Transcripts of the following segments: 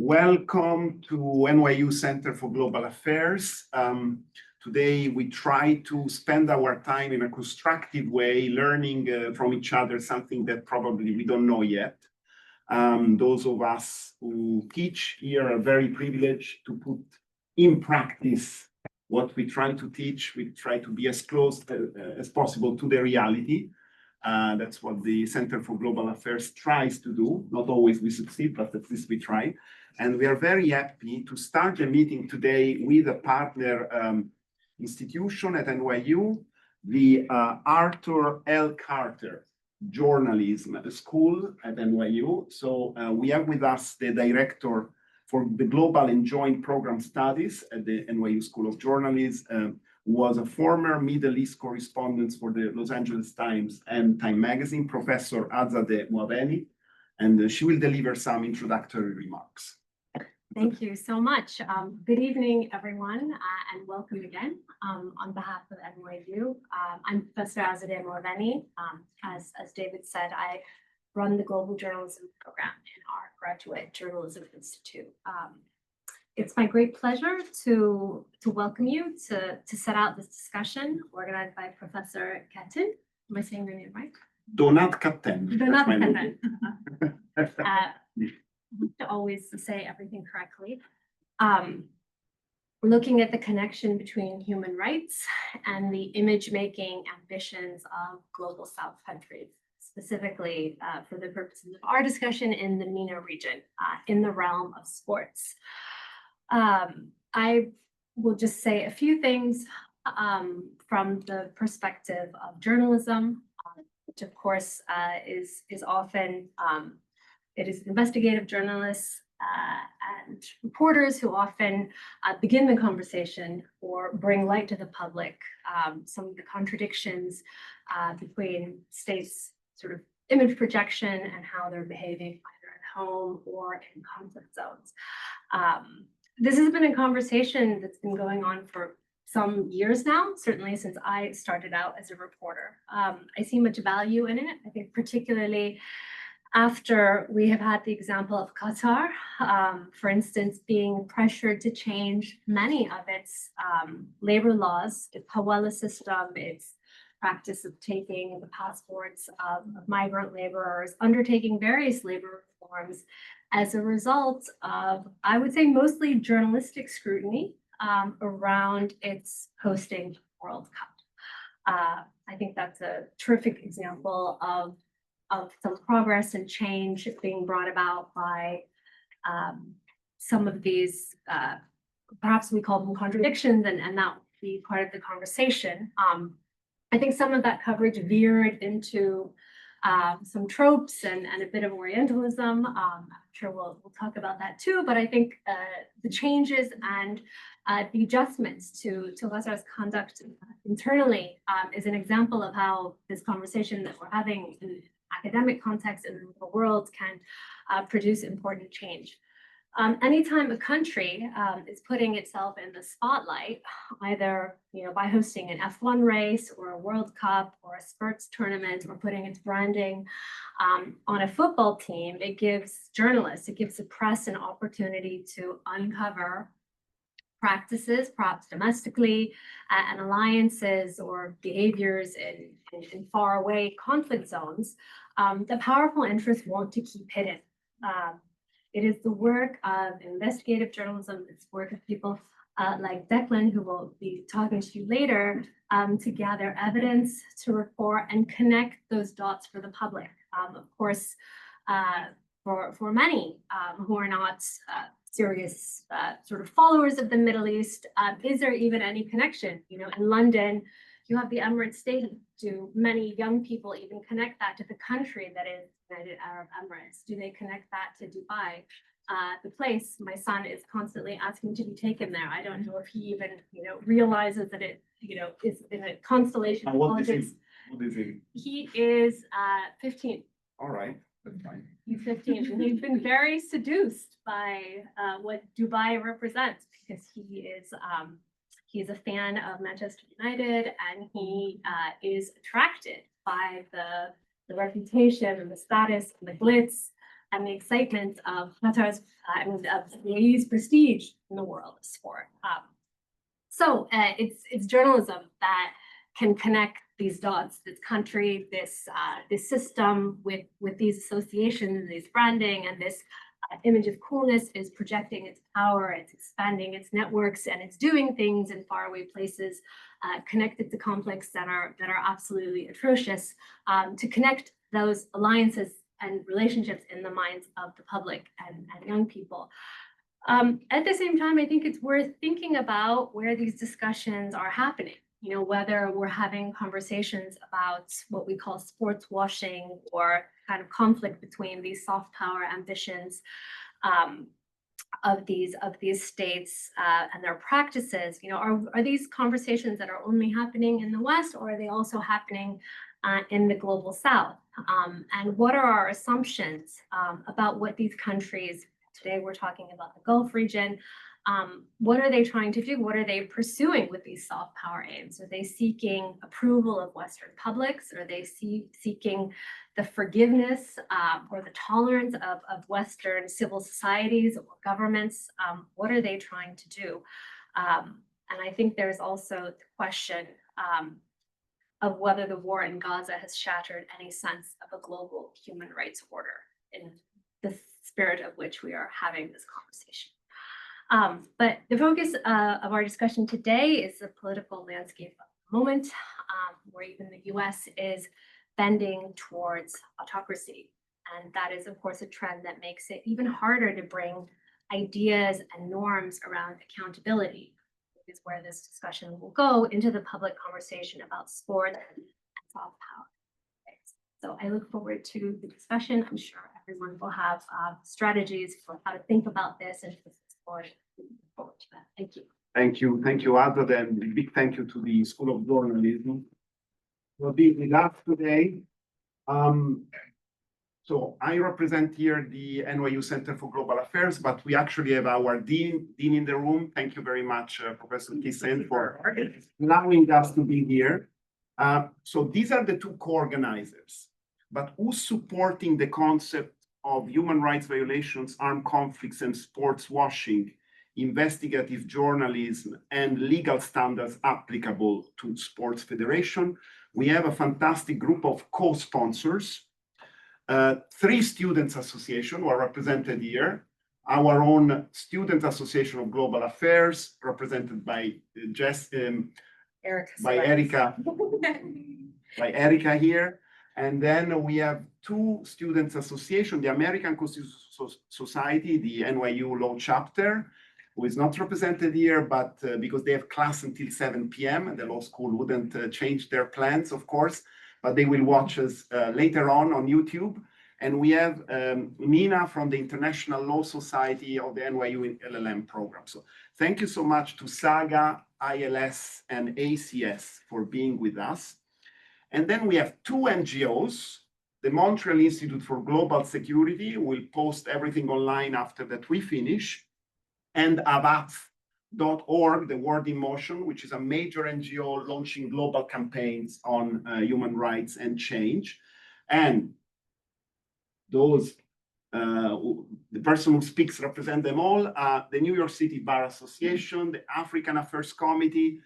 Welcome to NYU Center for Global Affairs. Today, we try to spend our time in a constructive way, learning from each other something that probably we don't know yet. Those of us who teach here are very privileged to put in practice what we try to teach. We try to be as close as possible to the reality. That's what the Center for Global Affairs tries to do. Not always we succeed, but at least we try. And we are very happy to start the meeting today with a partner institution at NYU, the Arthur L. Carter Journalism School at NYU. So we have with us the director for the Global and Joint Program Studies at the NYU School of Journalism, was a former Middle East correspondent for the Los Angeles Times and Time Magazine, Professor Ahmed Al-Nuaimi, and she will deliver some introductory remarks. Thank you so much. Good evening, everyone, and welcome again on behalf of NYU. I'm Professor Ahmed Al-Nuaimi. As David said, I run the Global Journalism Program in our Graduate Journalism Institute. It's my great pleasure to welcome you to set out this discussion organized by Professor Katten. Am I saying your name right? Donat Katten. Donat Katten. To always say everything correctly. Looking at the connection between human rights and the image-making ambitions of global South countries, specifically for the purposes of our discussion in the MENA region, in the realm of sports. I will just say a few things from the perspective of journalism, which of course is often, it is investigative journalists and reporters who often begin the conversation or bring light to the public some of the contradictions between states' sort of image projection and how they're behaving either at home or in conflict zones. This has been a conversation that's been going on for some years now, certainly since I started out as a reporter. I see much value in it. I think particularly after we have had the example of Qatar, for instance, being pressured to change many of its labor laws, its Hawala system, its practice of taking the passports of migrant laborers, undertaking various labor reforms as a result of, I would say, mostly journalistic scrutiny around its hosting World Cup. I think that's a terrific example of some progress and change being brought about by some of these, perhaps we call them contradictions, and that would be part of the conversation. I think some of that coverage veered into some tropes and a bit of Orientalism. I'm sure we'll talk about that too, but I think the changes and the adjustments to Qatar's conduct internally is an example of how this conversation that we're having in academic context in the world can produce important change. Anytime a country is putting itself in the spotlight, either by hosting an F1 race or a World Cup or a sports tournament or putting its branding on a football team, it gives journalists, it gives the press an opportunity to uncover practices, perhaps domestically, and alliances or behaviors in faraway conflict zones that powerful interests want to keep hidden. It is the work of investigative journalism, it's work of people like Declan, who will be talking to you later, to gather evidence, to report, and connect those dots for the public. Of course, for many who are not serious sort of followers of the Middle East, is there even any connection? In London, you have the Emirates Stadium. Do many young people even connect that to the country that is United Arab Emirates? Do they connect that to Dubai? The place, my son is constantly asking to be taken there. I don't know if he even, realizes that it, is in a constellation of politics. What is he? He is 15. All right, that's fine. He's 15, and he's been very seduced by what Dubai represents because he's a fan of Manchester United, and he is attracted by the reputation and the status and the glitz and the excitement of Qatar's and of the UAE's prestige in the world of sport. So it's journalism that can connect these dots, this country, this system with these associations, this branding, and this image of coolness is projecting its power, it's expanding its networks, and it's doing things in faraway places connected to conflicts that are absolutely atrocious, to connect those alliances and relationships in the minds of the public and young people. At the same time, I think it's worth thinking about where these discussions are happening. You know, whether we're having conversations about what we call sports washing or kind of conflict between these soft power ambitions of these states and their practices. You know, are these conversations that are only happening in the West, or are they also happening in the global South? And what are our assumptions about what these countries, today we're talking about the Gulf region, what are they trying to do? What are they pursuing with these soft power aims? Are they seeking approval of Western publics? Are they seeking the forgiveness or the tolerance of Western civil societies or governments? What are they trying to do? And I think there's also the question of whether the war in Gaza has shattered any sense of a global human rights order in the spirit of which we are having this conversation. But the focus of our discussion today is the political landscape of the moment, where even the US is bending towards autocracy. And that is, of course, a trend that makes it even harder to bring ideas and norms around accountability, which is where this discussion will go into the public conversation about sport and soft power. So I look forward to the discussion. I'm sure everyone will have strategies for how to think about this and to support. Forward to that. Thank you. Thank you, Adad, and a big thank you to the School of Journalism for being with us today. So I represent here the NYU Center for Global Affairs, but we actually have our dean in the room. Thank you very much, Professor Thyssen, for allowing us to be here. So these are the two co-organizers, but who's supporting the concept of human rights violations, armed conflicts, and sports washing, investigative journalism, and legal standards applicable to sports federation? We have a fantastic group of co-sponsors. 3 students associations who are represented here. Our own Student Association of Global Affairs, represented by Erica here. And then we have 2 students associations, the American Constitutional Society, the NYU Law Chapter, who is not represented here, but because they have class until 7 p.m. and the law school wouldn't change their plans, of course, but they will watch us later on YouTube. And we have Nina from the International Law Society of the NYU LLM program. So thank you so much to SAGA, ILS, and ACS for being with us. And then we have 2 NGOs, the Montreal Institute for Global Security, will post everything online after that we finish, and Avath.org, the Word in Motion, which is a major NGO launching global campaigns on human rights and change. And those, the person who speaks represent them all, the New York City Bar Association, the African Affairs Committee,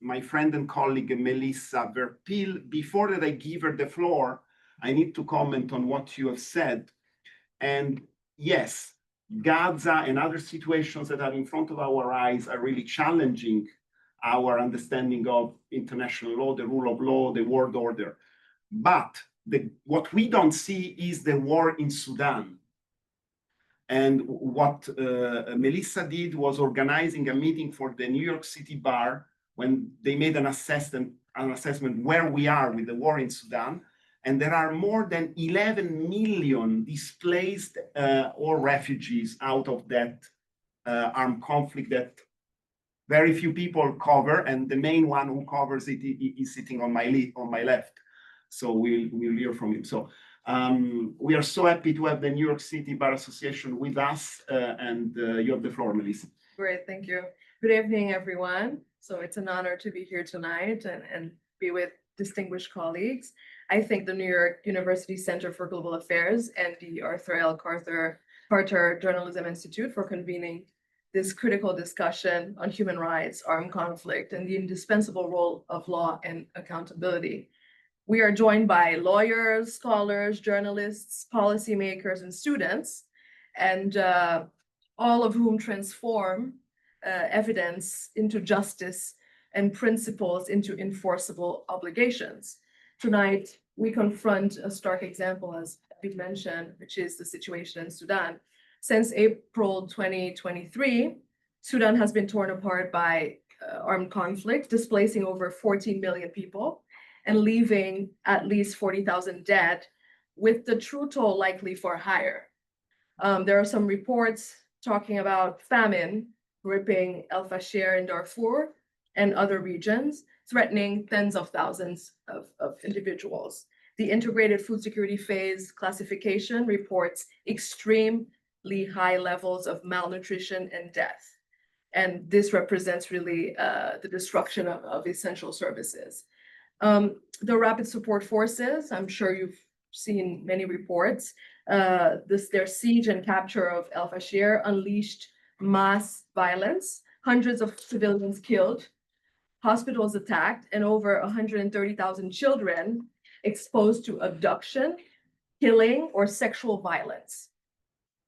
my friend and colleague Melissa Verpil. Before that I give her the floor, I need to comment on what you have said. And yes, Gaza and other situations that are in front of our eyes are really challenging our understanding of international law, the rule of law, the world order. But what we don't see is the war in Sudan. And what Melissa did was organizing a meeting for the New York City Bar when they made an assessment where we are with the war in Sudan. And there are more than 11 million displaced or refugees out of that armed conflict that very few people cover. And the main one who covers it is sitting on my left. So we'll hear from him. So we are so happy to have the New York City Bar Association with us, and you have the floor, Melissa. Great, thank you. Good evening, everyone. So it's an honor to be here tonight and be with distinguished colleagues. I thank the New York University Center for Global Affairs and the Arthur L. Carter Journalism Institute for convening this critical discussion on human rights, armed conflict, and the indispensable role of law and accountability. We are joined by lawyers, scholars, journalists, policymakers, and students, and all of whom transform evidence into justice and principles into enforceable obligations. Tonight, we confront a stark example, as we mentioned, which is the situation in Sudan. Since April 2023, Sudan has been torn apart by armed conflict, displacing over 14 million people and leaving at least 40,000 dead, with the true toll likely for higher. There are some reports talking about famine gripping El Fasher in Darfur and other regions, threatening tens of thousands of individuals. The Integrated Food Security Phase classification reports extremely high levels of malnutrition and death. And this represents really the destruction of essential services. The Rapid Support Forces, I'm sure you've seen many reports, their siege and capture of El Fasher unleashed mass violence, hundreds of civilians killed, hospitals attacked, and over 130,000 children exposed to abduction, killing, or sexual violence.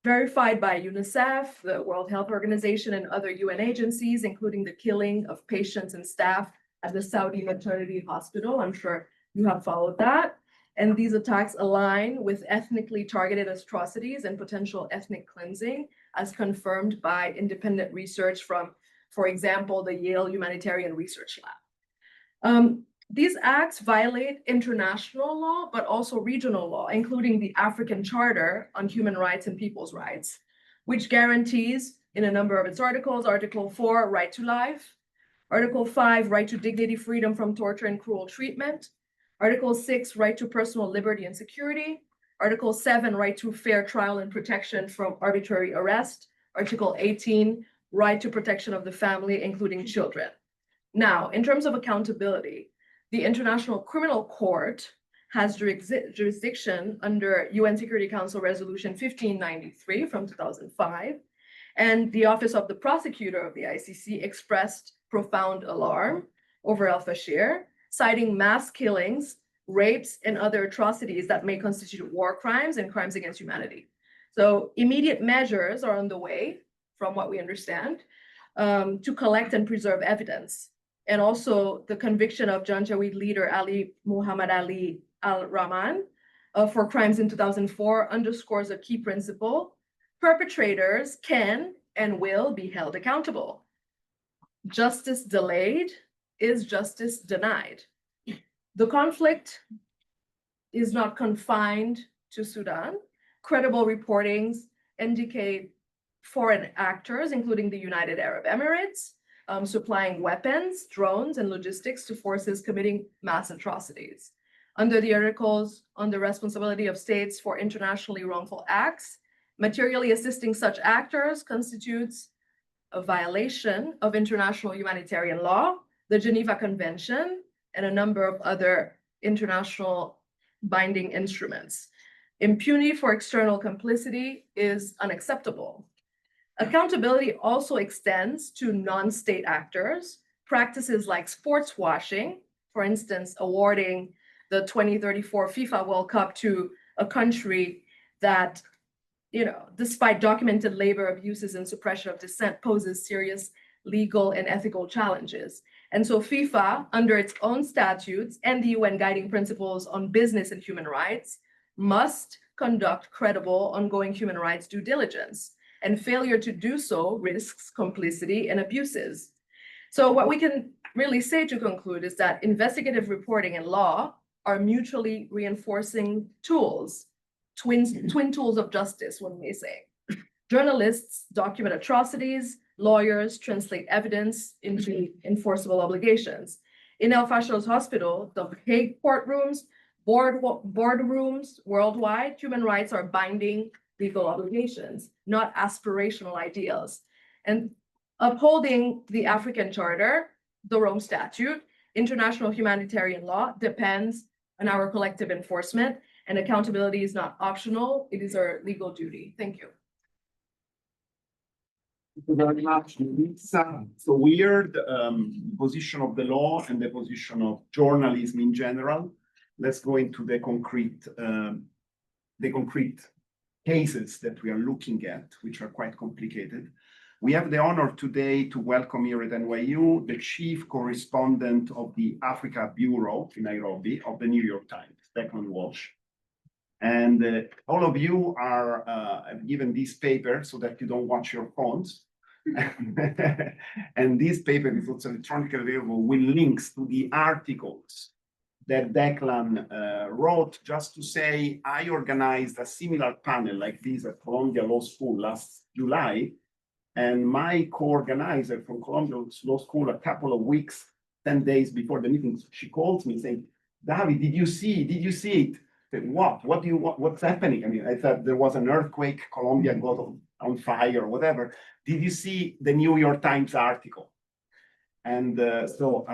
Verified by UNICEF, the World Health Organization, and other UN agencies, including the killing of patients and staff at the Saudi maternity hospital. I'm sure you have followed that. And these attacks align with ethnically targeted atrocities and potential ethnic cleansing, as confirmed by independent research from, for example, the Yale Humanitarian Research Lab. These acts violate international law, but also regional law, including the African Charter on Human Rights and People's Rights, which guarantees in a number of its articles, Article 4, right to life, Article 5, right to dignity, freedom from torture and cruel treatment, Article 6, right to personal liberty and security, Article 7, right to fair trial and protection from arbitrary arrest, Article 18, right to protection of the family, including children. Now, in terms of accountability, the International Criminal Court has jurisdiction under UN Security Council Resolution 1593 from 2005, and the Office of the Prosecutor of the ICC expressed profound alarm over El Fasher, citing mass killings, rapes, and other atrocities that may constitute war crimes and crimes against humanity. So immediate measures are on the way, from what we understand, to collect and preserve evidence. And also the conviction of Janjaweed leader Ali Muhammad Ali al-Rahman for crimes in 2004 underscores a key principle: perpetrators can and will be held accountable. Justice delayed is justice denied. The conflict is not confined to Sudan. Credible reportings indicate foreign actors, including the United Arab Emirates, supplying weapons, drones, and logistics to forces committing mass atrocities. Under the articles on the responsibility of states for internationally wrongful acts, materially assisting such actors constitutes a violation of international humanitarian law, the Geneva Convention, and a number of other international binding instruments. Impunity for external complicity is unacceptable. Accountability also extends to non-state actors. Practices like sports washing, for instance, awarding the 2034 FIFA World Cup to a country that, despite documented labor abuses and suppression of dissent, poses serious legal and ethical challenges. And so FIFA, under its own statutes and the UN guiding principles on business and human rights, must conduct credible ongoing human rights due diligence. And failure to do so risks complicity and abuses. So what we can really say to conclude is that investigative reporting and law are mutually reinforcing tools, twin tools of justice, one may say. Journalists document atrocities, lawyers translate evidence into enforceable obligations. In El Fasher's hospital, the Hague courtrooms, boardrooms worldwide, human rights are binding legal obligations, not aspirational ideals. And upholding the African Charter, the Rome Statute, international humanitarian law depends on our collective enforcement, and accountability is not optional, it is our legal duty. Thank you. Thank you very much, Lisa. So we heard position of the law and the position of journalism in general. Let's go into the concrete cases that we are looking at, which are quite complicated. We have the honor today to welcome here at NYU the chief correspondent of the Africa Bureau in Nairobi of the New York Times, Declan Walsh. And all of you are given this paper so that you don't watch your phones. And this paper is also electronically available with links to the articles that Declan wrote. Just to say, I organized a similar panel like this at Columbia Law School last July. And my co-organizer from Columbia Law School, a couple of weeks, 10 days before the meeting, she calls me saying, David, did you see it? I said, what's happening? I mean, I thought there was an earthquake, Columbia got on fire or whatever. Did you see the New York Times article? And so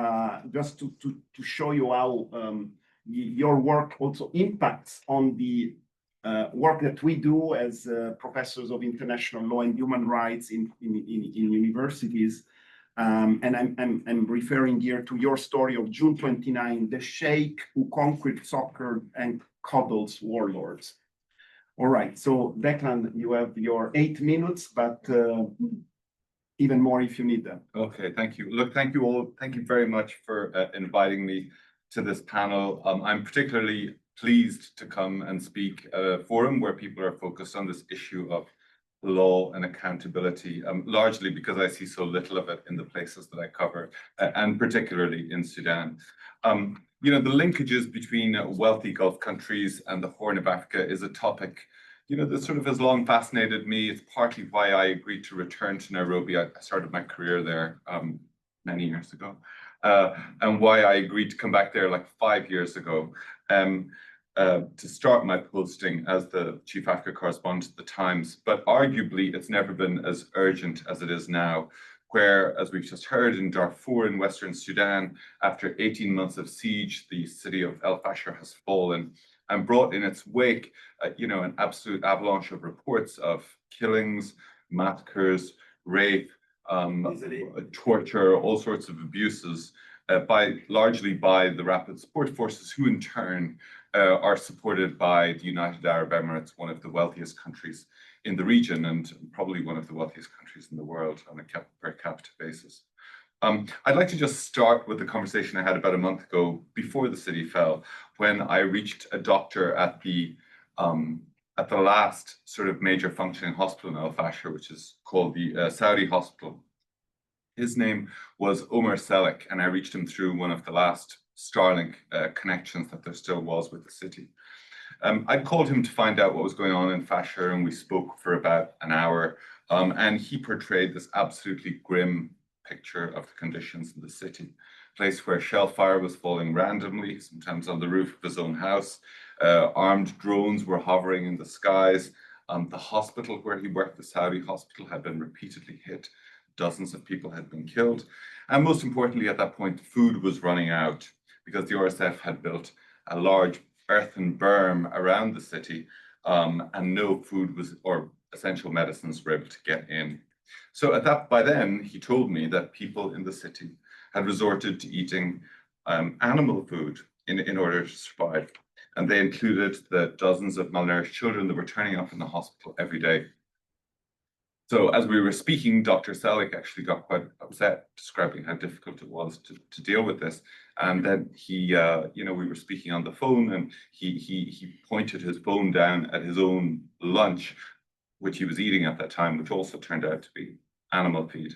just to show you how your work also impacts on the work that we do as professors of international law and human rights in universities. And I'm referring here to your story of June 29, the sheikh who conquered soccer and coddles warlords. All right, so Declan, you have your 8 minutes, but even more if you need them. Okay, thank you. Look, thank you all. Thank you very much for inviting me to this panel. I'm particularly pleased to come and speak at a forum where people are focused on this issue of law and accountability, largely because I see so little of it in the places that I cover, and particularly in Sudan. You know, the linkages between wealthy Gulf countries and the Horn of Africa is a topic, you know, that sort of has long fascinated me. It's partly why I agreed to return to Nairobi. I started my career there many years ago, and why I agreed to come back there like 5 years ago. To start my posting as the chief Africa correspondent at the Times, but arguably it's never been as urgent as it is now, where, as we've just heard, in Darfur in Western Sudan, after 18 months of siege, the city of El Fasher has fallen and brought in its wake, you know, an absolute avalanche of reports of killings, massacres, rape, torture, all sorts of abuses, largely by the Rapid Support Forces, who in turn are supported by the United Arab Emirates, one of the wealthiest countries in the region and probably one of the wealthiest countries in the world on a per capita basis. I'd like to just start with the conversation I had about a month ago before the city fell, when I reached a doctor at the last sort of major functioning hospital in El Fasher, which is called the Saudi Hospital. His name was Omar Selik, and I reached him through one of the last Starlink connections that there still was with the city. I called him to find out what was going on in Fasher, and we spoke for about an hour, and he portrayed this absolutely grim picture of the conditions in the city, a place where shell fire was falling randomly, sometimes on the roof of his own house. Armed drones were hovering in the skies. The hospital where he worked, the Saudi hospital, had been repeatedly hit. Dozens of people had been killed. And most importantly, at that point, food was running out because the RSF had built a large earthen berm around the city, and no food or essential medicines were able to get in. So by then, he told me that people in the city had resorted to eating animal food in order to survive. And they included the dozens of malnourished children that were turning up in the hospital every day. So as we were speaking, Dr. Selik actually got quite upset, describing how difficult it was to deal with this. And then we were speaking on the phone, and he pointed his phone down at his own lunch, which he was eating at that time, which also turned out to be animal feed.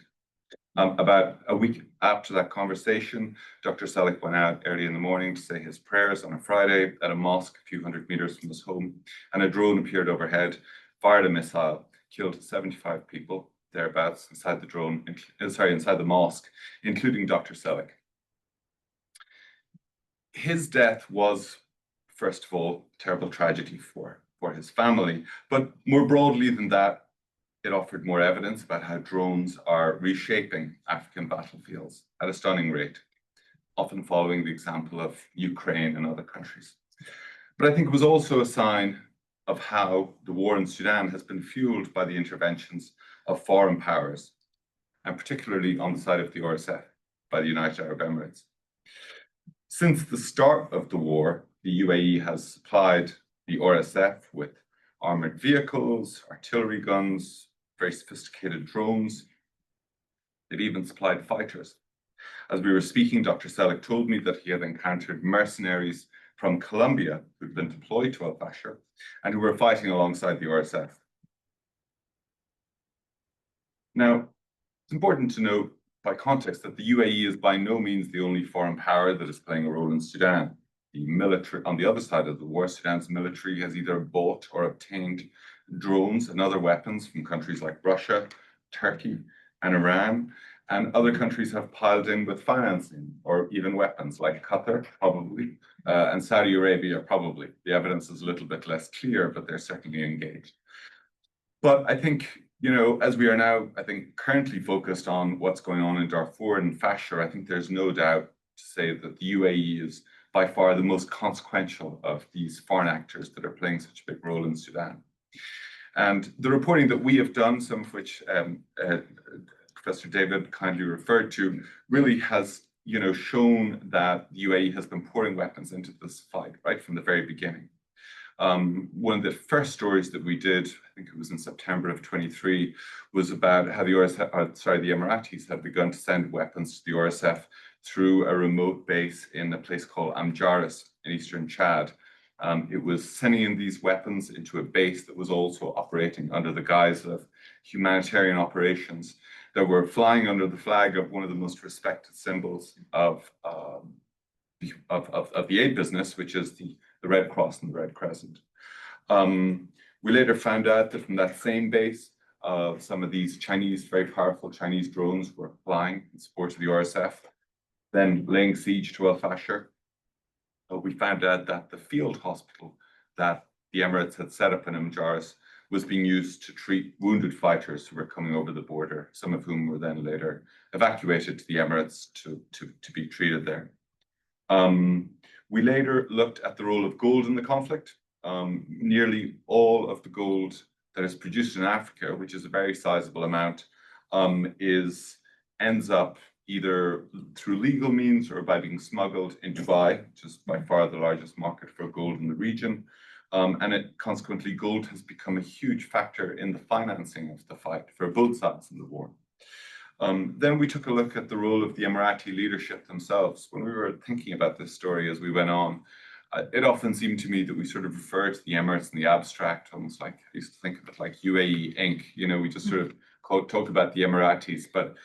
About a week after that conversation, Dr. Selik went out early in the morning to say his prayers on a Friday at a mosque a few hundred meters from his home, and a drone appeared overhead, fired a missile, killed 75 people thereabouts inside the mosque, including Dr. Selik. His death was, first of all, a terrible tragedy for his family, but more broadly than that, it offered more evidence about how drones are reshaping African battlefields at a stunning rate, often following the example of Ukraine and other countries. But I think it was also a sign of how the war in Sudan has been fueled by the interventions of foreign powers, and particularly on the side of the RSF by the United Arab Emirates. Since the start of the war, the UAE has supplied the RSF with armored vehicles, artillery guns, very sophisticated drones. They've even supplied fighters. As we were speaking, Dr. Selig told me that he had encountered mercenaries from Colombia who'd been deployed to al-Fashir and who were fighting alongside the RSF. Now, it's important to note by context that the UAE is by no means the only foreign power that is playing a role in Sudan. The military, on the other side of the war, Sudan's military has either bought or obtained drones and other weapons from countries like Russia, Turkey, and Iran. And other countries have piled in with financing or even weapons, like Qatar, probably, and Saudi Arabia, probably. The evidence is a little bit less clear, but they're certainly engaged. But I think, you know, as we are now, I think, currently focused on what's going on in Darfur and Fashur, I think there's no doubt to say that the UAE is by far the most consequential of these foreign actors that are playing such a big role in Sudan. And the reporting that we have done, some of which Professor David kindly referred to, really has, you know, shown that the UAE has been pouring weapons into this fight right from the very beginning. One of the first stories that we did, I think it was in September of 23, was about how the Emiratis had begun to send weapons to the RSF through a remote base in a place called Amjaris in eastern Chad. It was sending in these weapons into a base that was also operating under the guise of humanitarian operations that were flying under the flag of one of the most respected symbols of the aid business, which is the Red Cross and the Red Crescent. We later found out that from that same base, some of these Chinese, very powerful Chinese drones were flying in support of the RSF, then laying siege to al-Fashir. We found out that the field hospital that the Emirates had set up in Amjaris was being used to treat wounded fighters who were coming over the border, some of whom were then later evacuated to the Emirates to be treated there. We later looked at the role of gold in the conflict. Nearly all of the gold that is produced in Africa, which is a very sizable amount, ends up either through legal means or by being smuggled in Dubai, which is by far the largest market for gold in the region. Consequently, gold has become a huge factor in the financing of the fight for both sides in the war. Then we took a look at the role of the Emirati leadership themselves. When we were thinking about this story as we went on, it often seemed to me that we sort of referred to the Emirates in the abstract, almost like, I used to think of it like UAE Inc. You know, we just sort of talk about the Emiratis, but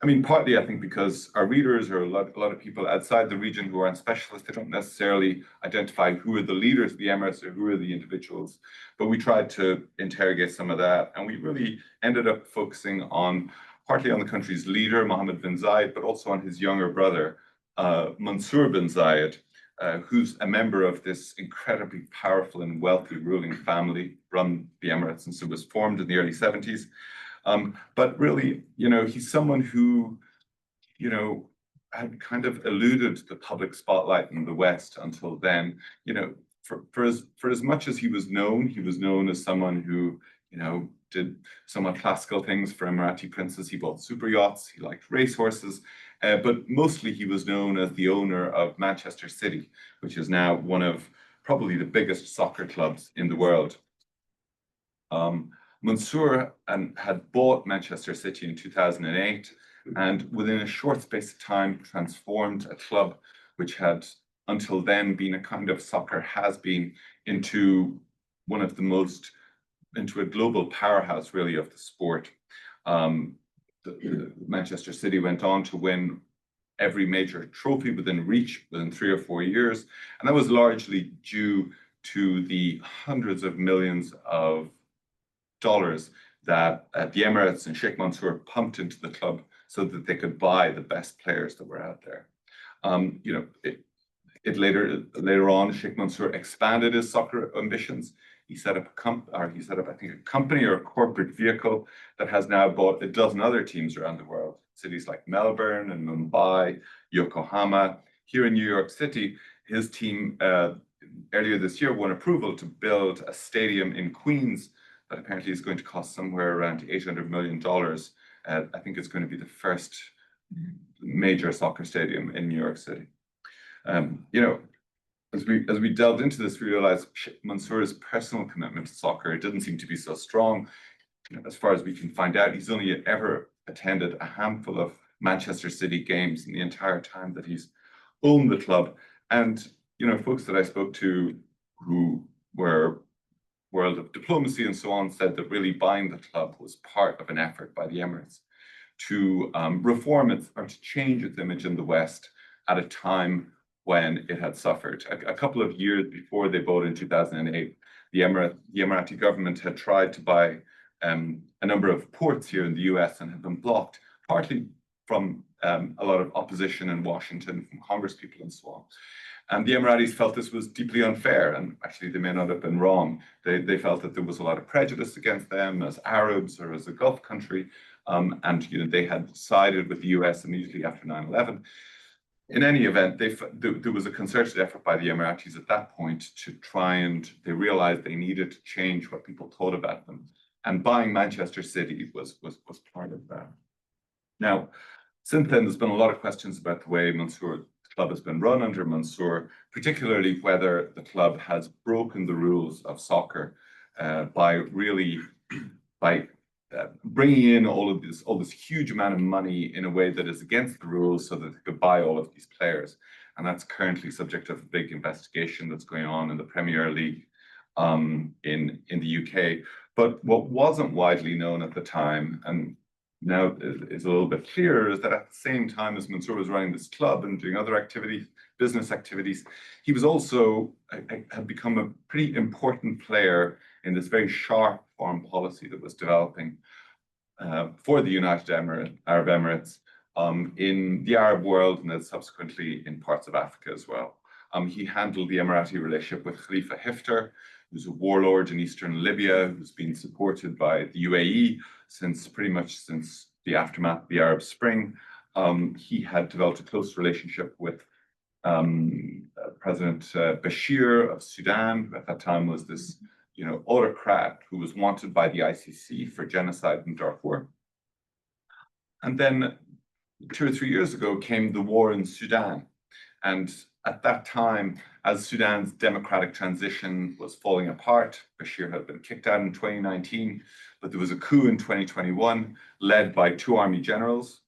I mean, partly I think because our readers are a lot of people outside the region who aren't specialists, they don't necessarily identify who are the leaders of the Emirates or who are the individuals. But we tried to interrogate some of that, and we really ended up focusing on partly on the country's leader, Mohammed bin Zayed, but also on his younger brother, Mansour bin Zayed, who's a member of this incredibly powerful and wealthy ruling family run the Emirates, and so was formed in the early 70s. But really, you know, he's someone who, you know, had kind of eluded the public spotlight in the West until then. You know, for as much as he was known as someone who, you know, did somewhat classical things for Emirati princes. He bought super yachts, he liked racehorses, but mostly he was known as the owner of Manchester City, which is now one of probably the biggest soccer clubs in the world. Mansour had bought Manchester City in 2008, and within a short space of time transformed a club which had until then been a kind of soccer has-been into one of the most, into a global powerhouse really of the sport. Manchester City went on to win every major trophy within reach within 3 or 4 years, and that was largely due to the hundreds of millions of dollars that the Emirates and Sheikh Mansour pumped into the club so that they could buy the best players that were out there. You know, later on, Sheikh Mansour expanded his soccer ambitions. He set up I think, a company or a corporate vehicle that has now bought a dozen other teams around the world. Cities like Melbourne and Mumbai, Yokohama. Here in New York City, his team, earlier this year won approval to build a stadium in Queens that apparently is going to cost somewhere around $800 million. I think it's going to be the first major soccer stadium in New York City. You know, as we delved into this, we realized Mansour's personal commitment to soccer didn't seem to be so strong. You know, as far as we can find out, he's only ever attended a handful of Manchester City games in the entire time that he's owned the club. And, you know, folks that I spoke to who were world of diplomacy and so on said that really buying the club was part of an effort by the Emirates to reform it or to change its image in the West at a time when it had suffered. A couple of years before they bought in 2008, the Emirati government had tried to buy a number of ports here in the US and had been blocked, partly from a lot of opposition in Washington from Congress people and so on. And the Emiratis felt this was deeply unfair, and actually they may not have been wrong. They felt that there was a lot of prejudice against them as Arabs or as a Gulf country, and you know, they had sided with the US immediately after 9/11. In any event, there was a concerted effort by the Emiratis at that point to try, and they realized they needed to change what people thought about them. And buying Manchester City was part of that. Now, since then, there's been a lot of questions about the way the club has been run under Mansour, particularly whether the club has broken the rules of soccer by bringing in all this huge amount of money in a way that is against the rules so that they could buy all of these players. And that's currently subject of a big investigation that's going on in the Premier League in the UK. But what wasn't widely known at the time, and now is a little bit clearer, is that at the same time as Mansour was running this club and doing other activities, business activities, he was also had become a pretty important player in this very sharp foreign policy that was developing for the United Arab Emirates in the Arab world and then subsequently in parts of Africa as well. He handled the Emirati relationship with Khalifa Hifter, who's a warlord in eastern Libya, who's been supported by the UAE pretty much since the aftermath of the Arab Spring. He had developed a close relationship with President Bashir of Sudan, who at that time was this, you know, autocrat who was wanted by the ICC for genocide in Darfur. And then 2 or 3 years ago came the war in Sudan. And at that time, as Sudan's democratic transition was falling apart, Bashir had been kicked out in 2019, but there was a coup in 2021 led by 2 army generals,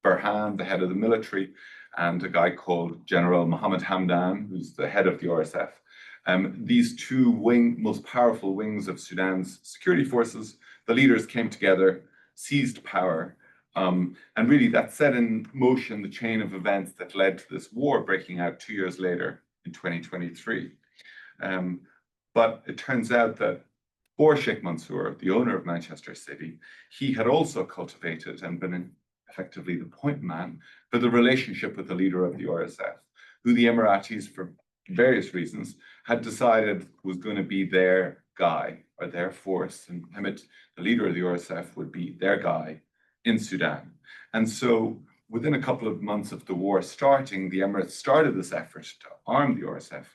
Burhan, the head of the military, and a guy called General Mohammed Hamdan, who's the head of the RSF. These 2 most powerful wings of Sudan's security forces, the leaders came together, seized power, and really that set in motion the chain of events that led to this war breaking out 2 years later in 2023. But it turns out that for Sheikh Mansour, the owner of Manchester City, he had also cultivated and been effectively the point man for the relationship with the leader of the RSF, who the Emiratis, for various reasons, had decided was going to be their guy or their force, and Ahmed, the leader of the RSF, would be their guy in Sudan. And so within a couple of months of the war starting, the Emirates started this effort to arm the RSF.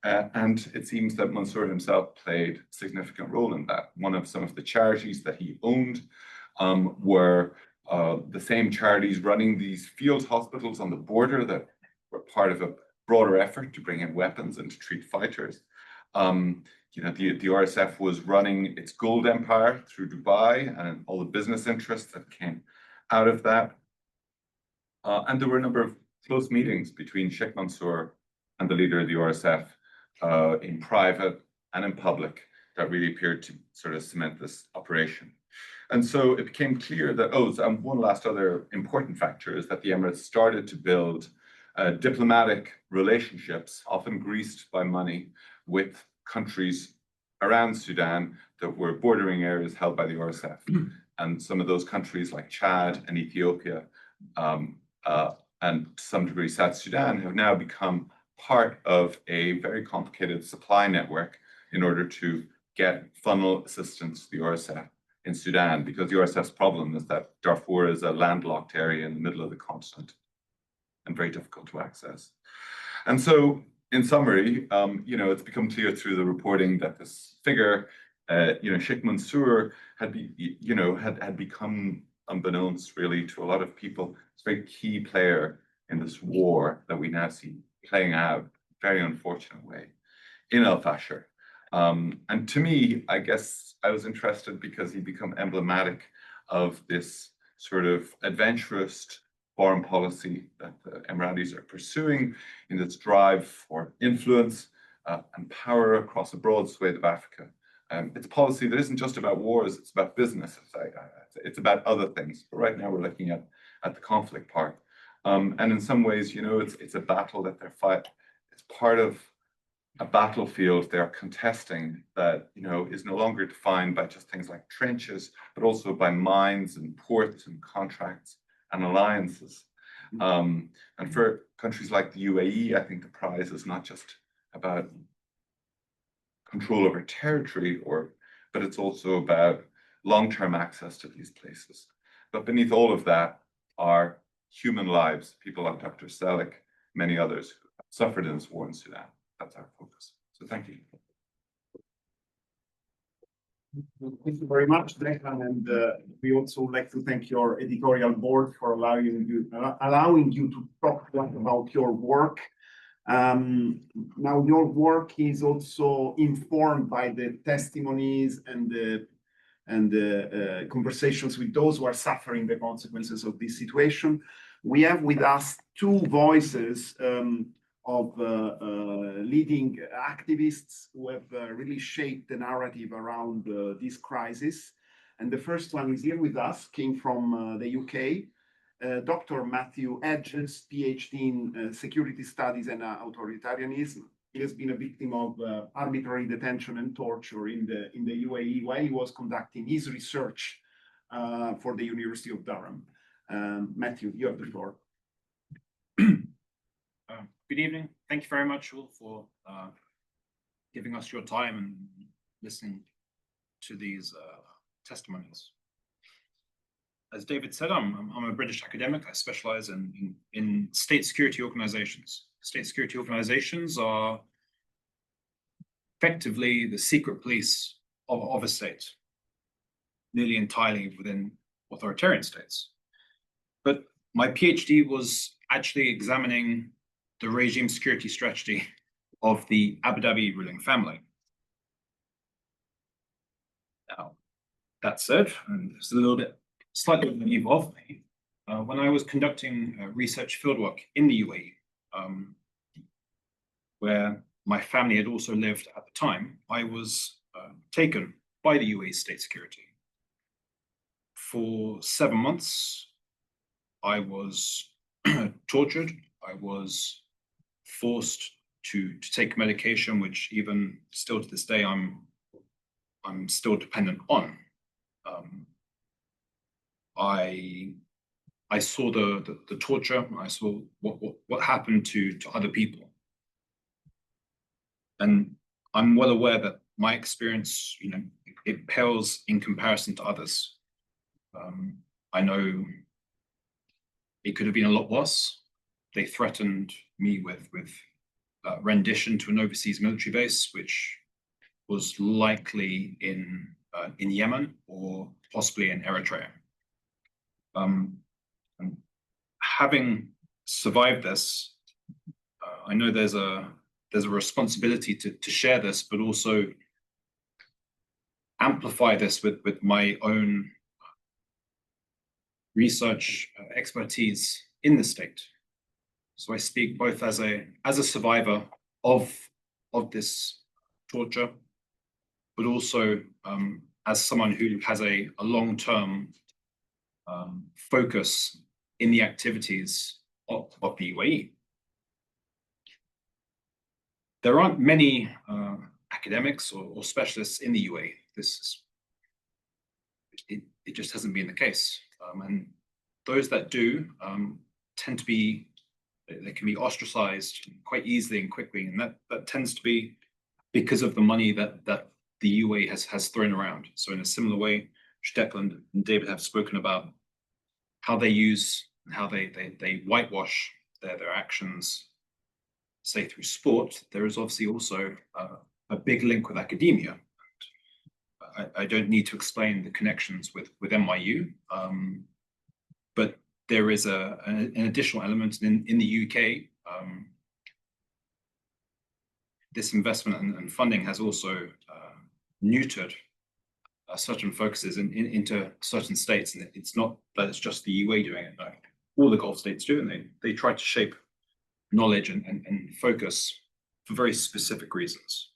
And it seems that Mansour himself played a significant role in that. One of some of the charities that he owned were the same charities running these field hospitals on the border that were part of a broader effort to bring in weapons and to treat fighters. You know, the RSF was running its gold empire through Dubai and all the business interests that came out of that. And there were a number of close meetings between Sheikh Mansour and the leader of the RSF in private and in public that really appeared to sort of cement this operation. And so it became clear that, one last other important factor is that the Emirates started to build diplomatic relationships, often greased by money, with countries around Sudan that were bordering areas held by the RSF. And some of those countries like Chad and Ethiopia, and to some degree South Sudan, have now become part of a very complicated supply network in order to funnel assistance to the RSF in Sudan, because the RSF's problem is that Darfur is a landlocked area in the middle of the continent and very difficult to access. And so in summary, it's become clear through the reporting that this figure, Sheikh Mansour had become, unbeknownst really to a lot of people, it's a very key player in this war that we now see playing out, very unfortunate way, in Al-Fashir. And to me, I guess I was interested because he became emblematic of this sort of adventurous foreign policy that the Emiratis are pursuing in its drive for influence and power across a broad swathe of Africa. It's policy that isn't just about wars, it's about business. It's about other things. But right now we're looking at the conflict part. And in some ways, it's a battle that they're fighting. It's part of a battlefield they're contesting that, is no longer defined by just things like trenches, but also by mines and ports and contracts and alliances. And for countries like the UAE, I think the prize is not just about control over territory, but it's also about long-term access to these places. But beneath all of that are human lives, people like Dr. Selig, many others who have suffered in this war in Sudan. That's our focus. So thank you. Thank you very much, Declan, and we also would like to thank your editorial board for allowing you to talk about your work. Now, your work is also informed by the testimonies and the conversations with those who are suffering the consequences of this situation. We have with us two voices of leading activists who have really shaped the narrative around this crisis. And the first one is here with us, came from the UK, Dr. Matthew Hedges, PhD in Security Studies and Authoritarianism. He has been a victim of arbitrary detention and torture in the UAE while he was conducting his research for the University of Durham. Matthew, you have the floor. Good evening. Thank you very much all for giving us your time and listening to these testimonies. As David said, I'm a British academic. I specialize in state security organizations. State security organizations are effectively the secret police of a state, nearly entirely within authoritarian states. But my PhD was actually examining the regime security strategy of the Abu Dhabi ruling family. Now, that said, and it's a little bit slightly naive of me, when I was conducting research fieldwork in the UAE, where my family had also lived at the time, I was taken by the UAE state security. For 7 months, I was tortured. I was forced to take medication, which even still to this day I'm still dependent on. I saw the torture. I saw what happened to other people, and I'm well aware that my experience, it pales in comparison to others. I know it could have been a lot worse. They threatened me with rendition to an overseas military base, which was likely in Yemen or possibly in Eritrea. And having survived this, I know there's a responsibility to share this, but also amplify this with my own research expertise in the state. So I speak both as a survivor of this torture, but also as someone who has a long-term focus in the activities of the UAE. There aren't many academics or specialists in the UAE. It just hasn't been the case. And those that do tend to be, they can be ostracized quite easily and quickly. And that tends to be because of the money that the UAE has thrown around. So in a similar way, Declan and David have spoken about how they use, how they whitewash their actions say through sport, there is obviously also a big link with academia. I don't need to explain the connections with NYU, but there is an additional element in the UK. This investment and funding has also neutered certain focuses into certain states, and it's not that it's just the UAE doing it. No, all the Gulf states do, and they try to shape knowledge and focus for very specific reasons.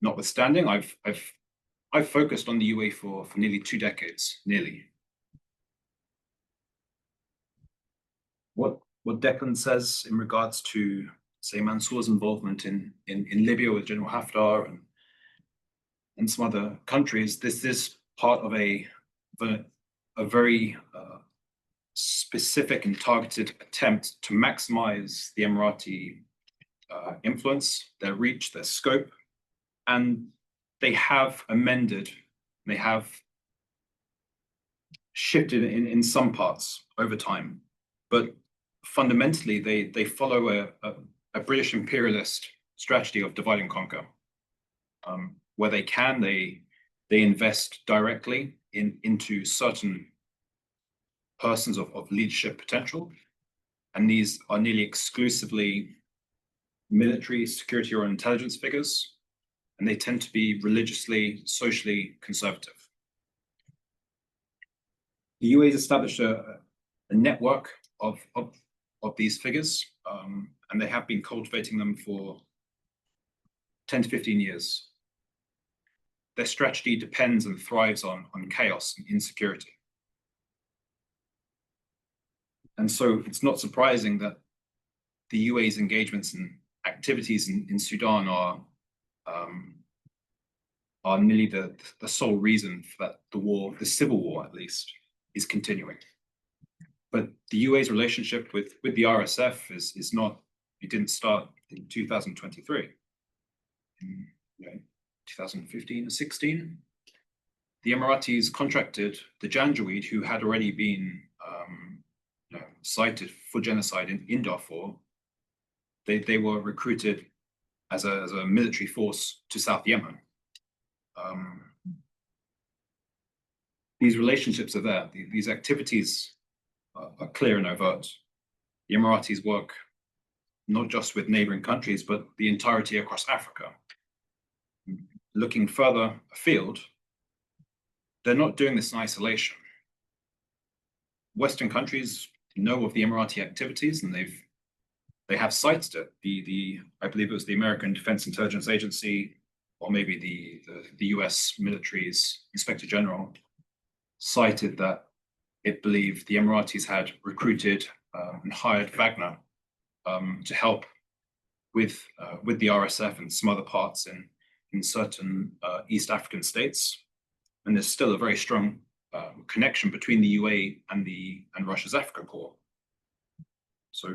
Notwithstanding, I've focused on the UAE for nearly 2 decades, nearly. What Declan says in regards to, say, Mansour's involvement in Libya with General Haftar and some other countries, this is part of a very specific and targeted attempt to maximize the Emirati influence, their reach, their scope, and they have amended, they have shifted in some parts over time, but fundamentally they follow a British imperialist strategy of divide and conquer. Where they can, they invest directly into certain persons of leadership potential, and these are nearly exclusively military, security, or intelligence figures, and they tend to be religiously, socially conservative. The UAE has established a network of these figures, and they have been cultivating them for 10 to 15 years. Their strategy depends and thrives on chaos and insecurity. And so it's not surprising that the UAE's engagements and activities in Sudan are nearly the sole reason for that the war, the civil war at least, is continuing. But the UAE's relationship with the RSF is not, it didn't start in 2023. In 2015 and 16, the Emiratis contracted the Janjaweed, who had already been cited for genocide in Darfur. They were recruited as a military force to South Yemen. These relationships are there. These activities are clear and overt. The Emiratis work not just with neighboring countries, but the entirety across Africa. Looking further afield, they're not doing this in isolation. Western countries know of the Emirati activities, and they have cited it. I believe it was the American Defense Intelligence Agency, or maybe the US military's Inspector General, cited that it believed the Emiratis had recruited and hired Wagner to help with the RSF and some other parts in certain East African states. And there's still a very strong connection between the UAE and Russia's Africa Corps. So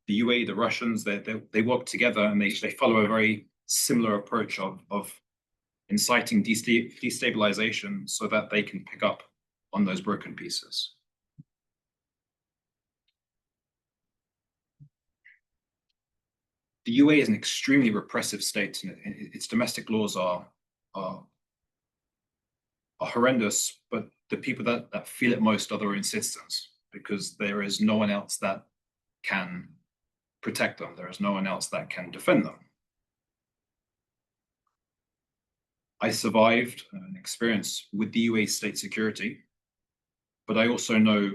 the UAE, the Russians, they work together, and they follow a very similar approach of inciting destabilization so that they can pick up on those broken pieces. The UAE is an extremely repressive state, and its domestic laws are horrendous, but the people that feel it most are their own citizens, because there is no one else that can protect them. There is no one else that can defend them. I survived an experience with the UAE state security, but I also know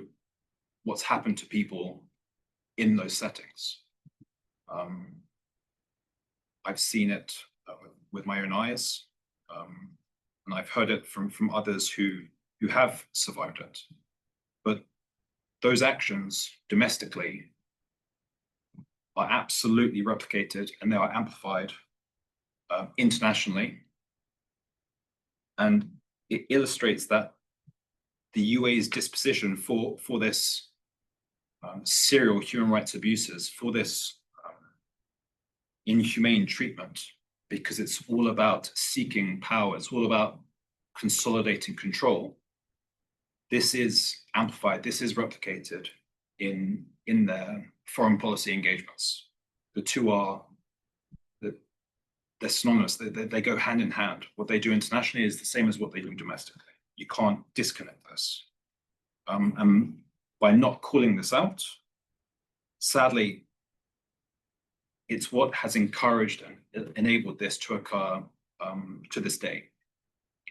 what's happened to people in those settings. I've seen it with my own eyes, and I've heard it from others who have survived it. But those actions domestically are absolutely replicated, and they are amplified internationally. And it illustrates that the UAE's disposition for this serial human rights abuses, for this inhumane treatment, because it's all about seeking power, it's all about consolidating control. This is amplified, this is replicated in their foreign policy engagements. The two are, they're synonymous. They go hand in hand. What they do internationally is the same as what they do domestically. You can't disconnect this. And by not calling this out, sadly, it's what has encouraged and enabled this to occur to this day.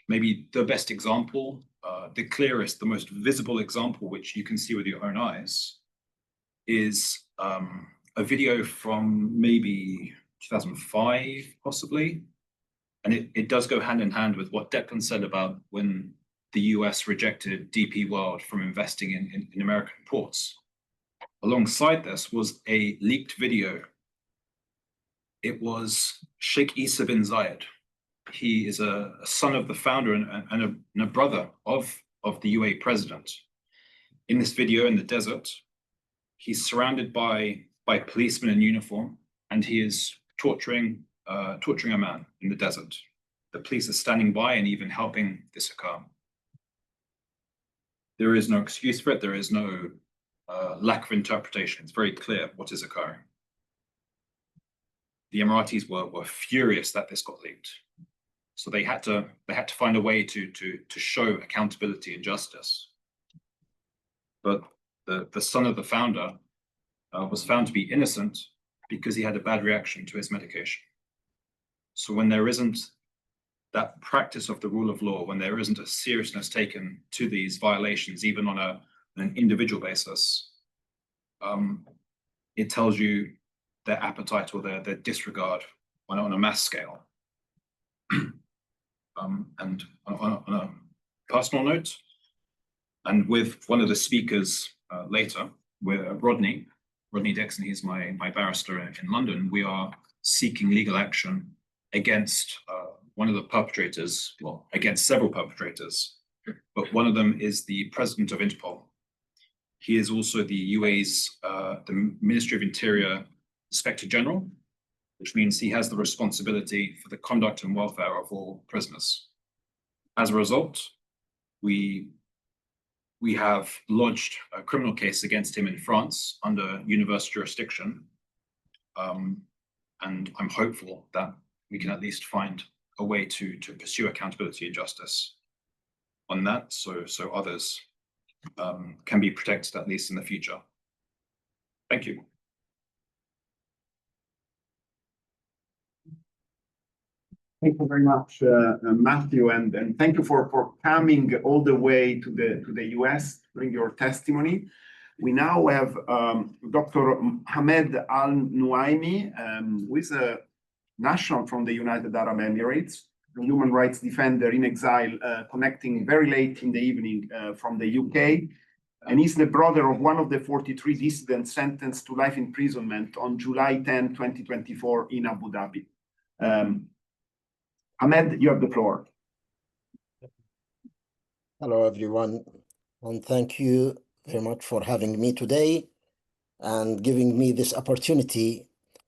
Maybe the best example, the clearest, the most visible example, which you can see with your own eyes, is a video from maybe 2005, possibly. And it does go hand in hand with what Declan said about when the US rejected DP World from investing in American ports. Alongside this was a leaked video. It was Sheikh Isa bin Zayed. He is a son of the founder and a brother of the UAE president. In this video in the desert, he's surrounded by policemen in uniform, and he is torturing a man in the desert. The police are standing by and even helping this occur. There is no excuse for it. There is no lack of interpretation. It's very clear what is occurring. The Emiratis were furious that this got leaked. So they had to find a way to show accountability and justice. But the son of the founder was found to be innocent because he had a bad reaction to his medication. So when there isn't that practice of the rule of law, when there isn't a seriousness taken to these violations, even on an individual basis, it tells you their appetite or their disregard on a mass scale. And on a personal note, and with one of the speakers later, with Rodney Dixon, he's my barrister in London, we are seeking legal action against one of the perpetrators, well, against several perpetrators, but one of them is the president of Interpol. He is also the UAE's, the Ministry of Interior Inspector General, which means he has the responsibility for the conduct and welfare of all prisoners. As a result, we have lodged a criminal case against him in France under universal jurisdiction. And I'm hopeful that we can at least find a way to pursue accountability and justice on that, so others can be protected, at least in the future. Thank you. Thank you very much, Matthew, and thank you for coming all the way to the US to bring your testimony. We now have Dr. Ahmed Al-Nuaimi, who is a national from the United Arab Emirates, a human rights defender in exile, connecting very late in the evening from the UK. And he's the brother of one of the 43 dissidents sentenced to life imprisonment on July 10, 2024 in Abu Dhabi. Ahmed, you have the floor. Hello, everyone, and thank you very much for having me today and giving me this opportunity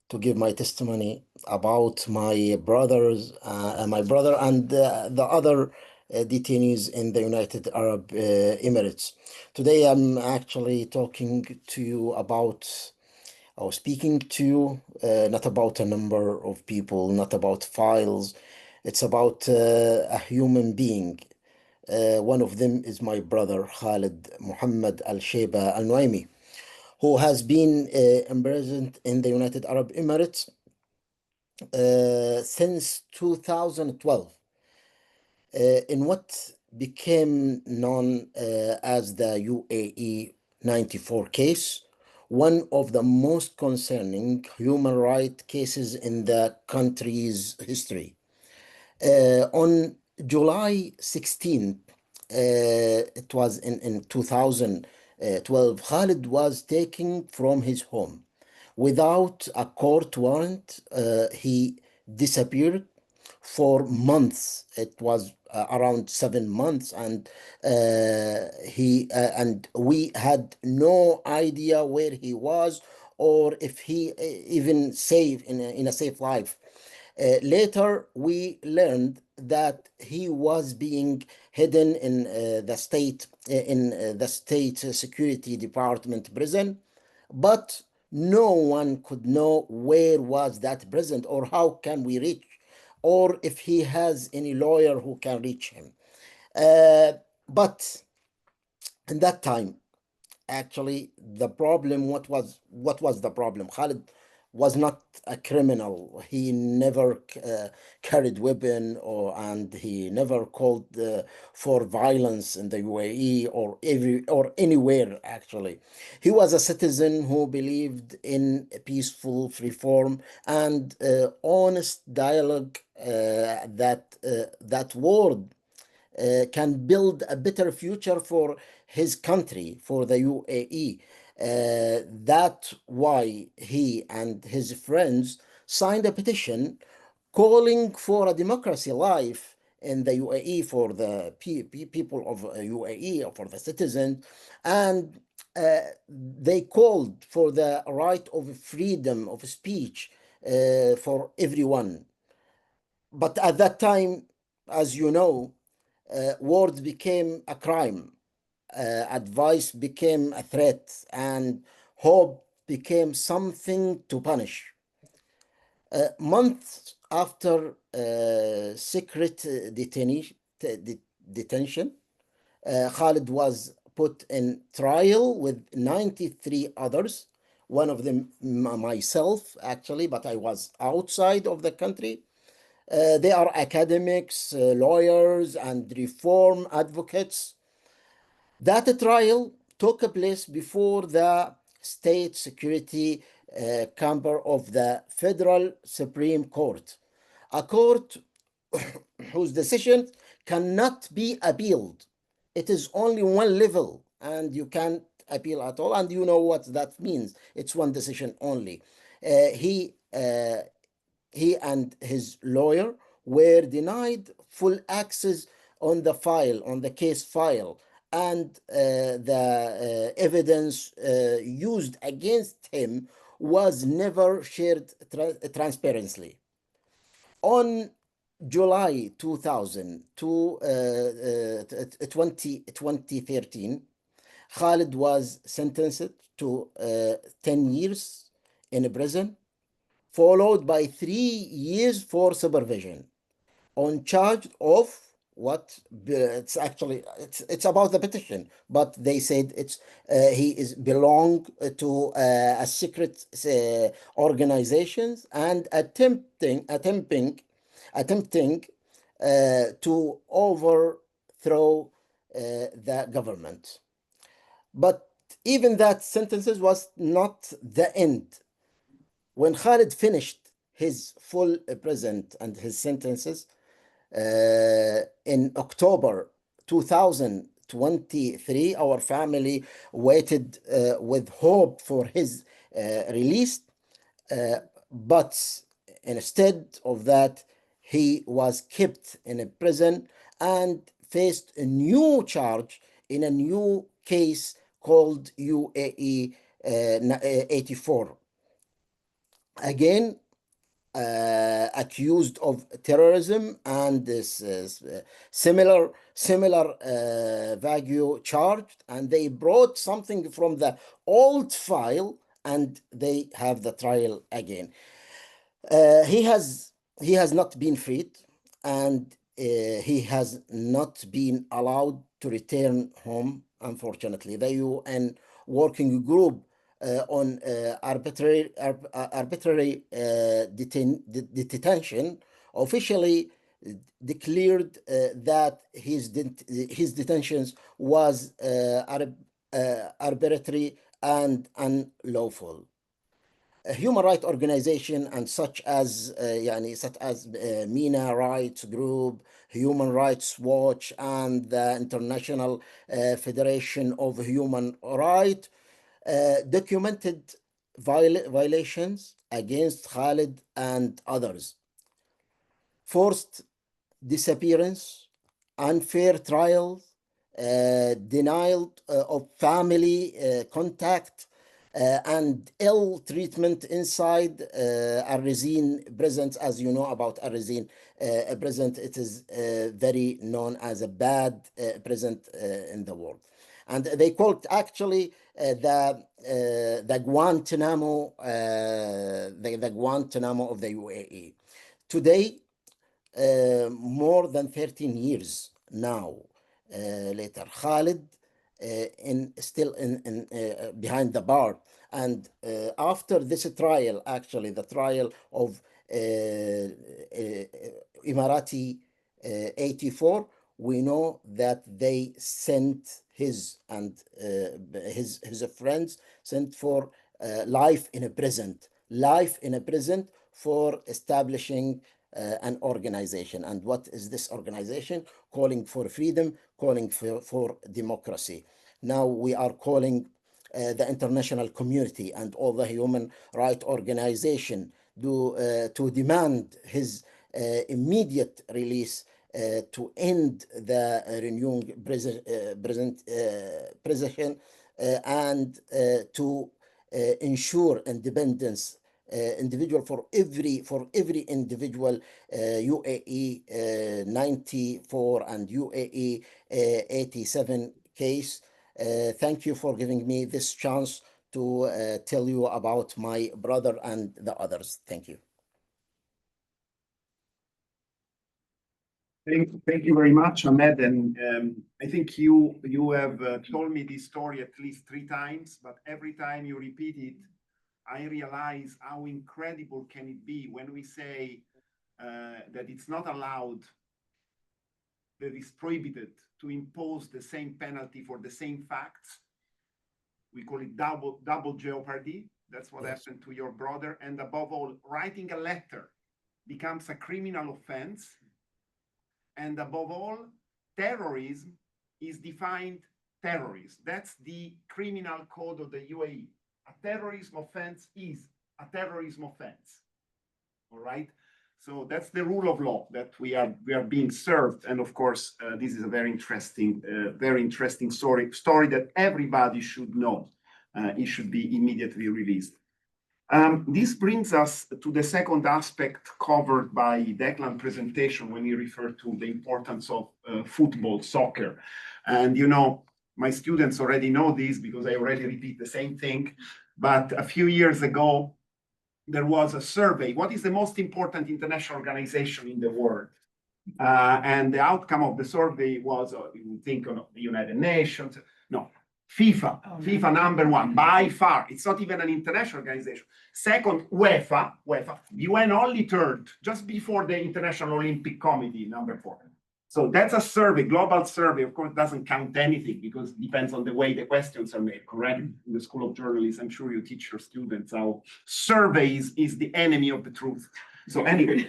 to give my testimony about my brother and the other detainees in the United Arab Emirates. Today, I'm actually talking to you about, or speaking to you, not about a number of people, not about files. It's about a human being. One of them is my brother, Khalid Muhammad Al-Sheba Al-Nuaimi, who has been imprisoned in the United Arab Emirates since 2012 in what became known as the UAE 94 case, one of the most concerning human rights cases in the country's history. On July 16th, it was in 2012, Khalid was taken from his home without a court warrant. He disappeared for months. It was around 7 months, and we had no idea where he was or if he even safe in a safe life. Later, we learned that he was being hidden in the state Security Department prison, but no one could know where was that president or how can we reach, or if he has any lawyer who can reach him. But in that time, actually, the problem, what was the problem? Khalid was not a criminal. He never carried weapon, and he never called for violence in the UAE or anywhere. Actually, he was a citizen who believed in peaceful reform and honest dialogue. That word can build a better future for his country, for the UAE. That's why he and his friends signed a petition calling for a democracy life in the UAE for the people of UAE, or for the citizens, and they called for the right of freedom of speech for everyone. But at that time, as you know, words became a crime, advice became a threat, and hope became something to punish. Months after secret detention, Khalid was put in trial with 93 others, one of them myself, actually, but I was outside of the country. They are academics, lawyers, and reform advocates. That trial took place before the State Security Chamber of the Federal Supreme Court, a court whose decision cannot be appealed. It is only one level, and you can't appeal at all. And you know what that means. It's one decision only. He and his lawyer were denied full access on the file, on the case file, and the evidence used against him was never shared transparently. On July 2000 to 2013, Khalid was sentenced to 10 years in prison, followed by 3 years for supervision, on charge of what it's actually it's about the petition, but they said it's he is belong to a secret organizations and attempting to overthrow the government. But even that sentences was not the end. When Khalid finished his full prison and his sentences in October 2023, our family waited with hope for his release. But instead of that, he was kept in a prison and faced a new charge in a new case called UAE 84. Again, accused of terrorism and this similar value charged, and they brought something from the old file and they have the trial again. He has not been freed, and he has not been allowed to return home. Unfortunately, the UN working group on arbitrary detention officially declared that his detentions was arbitrary and unlawful. A human rights organization and such as MENA Rights Group, Human Rights Watch, and the International Federation of Human Rights documented violations against Khalid and others. Forced disappearance, unfair trials, denial of family contact, and ill treatment inside Arezin prison. As you know about Arezin prison, it is very known as a bad prison in the world. And they called actually the Guantanamo, the Guantanamo of the UAE. Today, more than 13 years now later, Khalid still behind the bar. And after this trial, actually the trial of Emirati 84, we know that they sent his and his friends sent for life in a prison for establishing an organization. And what is this organization? Calling for freedom, calling for democracy. Now we are calling the international community and all the human rights organization to demand his immediate release, to end the renewing prison, and to ensure independence individual for every individual UAE 94 and UAE 87 case. Thank you for giving me this chance to tell you about my brother and the others. Thank you. Thank you very much, Ahmed. And I think you have told me this story at least 3 times, but every time you repeat it, I realize how incredible can it be when we say that it's not allowed, that it's prohibited to impose the same penalty for the same facts. We call it double jeopardy. That's what happened to your brother. And above all, writing a letter becomes a criminal offense. And above all, terrorism is defined terrorism. That's the criminal code of the UAE. A terrorism offense is a terrorism offense. All right. So that's the rule of law that we are being served. And of course, this is a very interesting story that everybody should know. It should be immediately released. This brings us to the second aspect covered by Declan's presentation when he referred to the importance of football, soccer. And you know, my students already know this because I already repeat the same thing. But a few years ago, there was a survey. What is the most important international organization in the world? And the outcome of the survey was, you think of the United Nations. No, FIFA. Oh, FIFA number 1 by far. It's not even an international organization. Second, UEFA. UN only third, just before the International Olympic Committee, number 4. So that's a survey, global survey. Of course, doesn't count anything because it depends on the way the questions are made, correct? In the School of Journalism, I'm sure you teach your students how surveys is the enemy of the truth. So anyway,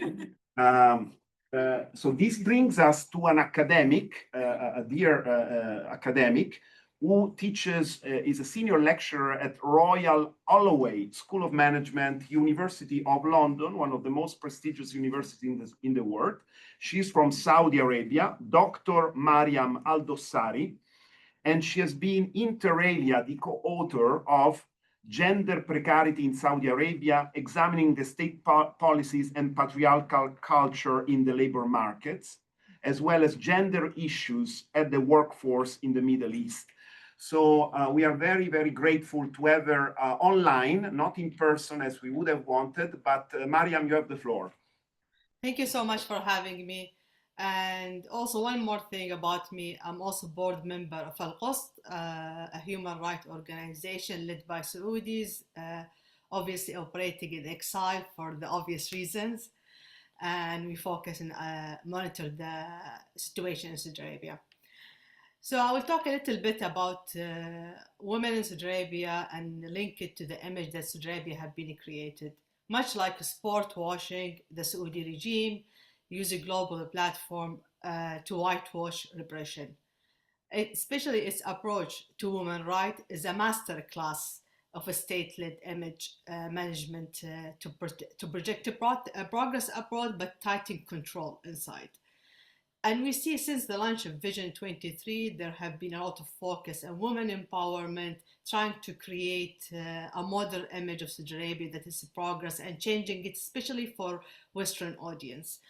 so this brings us to an academic, a dear academic, who teaches, is a senior lecturer at Royal Holloway School of Management, University of London, one of the most prestigious universities in the world. She's from Saudi Arabia, Dr. Maryam Aldossari, and she has been inter alia the co-author of Gender Precarity in Saudi Arabia, examining the state policies and patriarchal culture in the labor markets, as well as gender issues at the workforce in the Middle East. So we are very, very grateful to have her online, not in person as we would have wanted, but Maryam, you have the floor. Thank you so much for having me. And also one more thing about me, I'm also board member of Al-Qasd, a human rights organization led by Saudis, obviously operating in exile for the obvious reasons. And we focus and monitor the situation in Saudi Arabia. So I will talk a little bit about women in Saudi Arabia and link it to the image that Saudi Arabia have been created. Much like sport washing, the Saudi regime use a global platform to whitewash repression. Especially its approach to women's rights is a master class of a state-led image management to project progress abroad but tighten control inside. And we see since the launch of Vision 23, there have been a lot of focus on women empowerment, trying to create a model image of Saudi Arabia that is progress and changing it, especially for Western audience.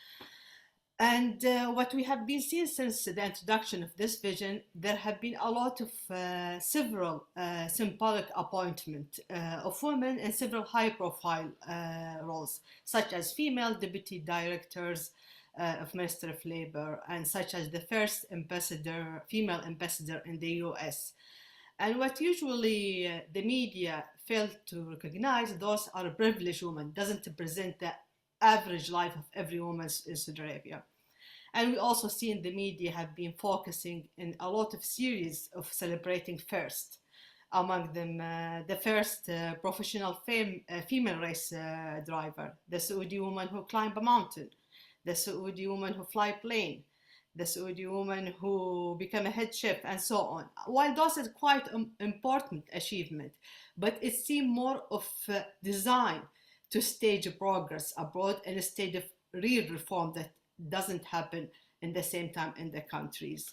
And what we have been seeing since the introduction of this vision, there have been a lot of several symbolic appointment of women in several high-profile roles, such as female deputy directors of Ministry of Labor, and such as the first ambassador, female ambassador in the US. And what usually the media fail to recognize, those are privileged women, doesn't present the average life of every woman in Saudi Arabia. And we also see in the media have been focusing in a lot of series of celebrating first, among them the first professional female race driver, the Saudi woman who climbed a mountain, the Saudi woman who fly plane, the Saudi woman who became a head chef, and so on. While those are quite important achievement, but it seemed more of design to stage progress abroad instead of real reform that doesn't happen in the same time in the countries.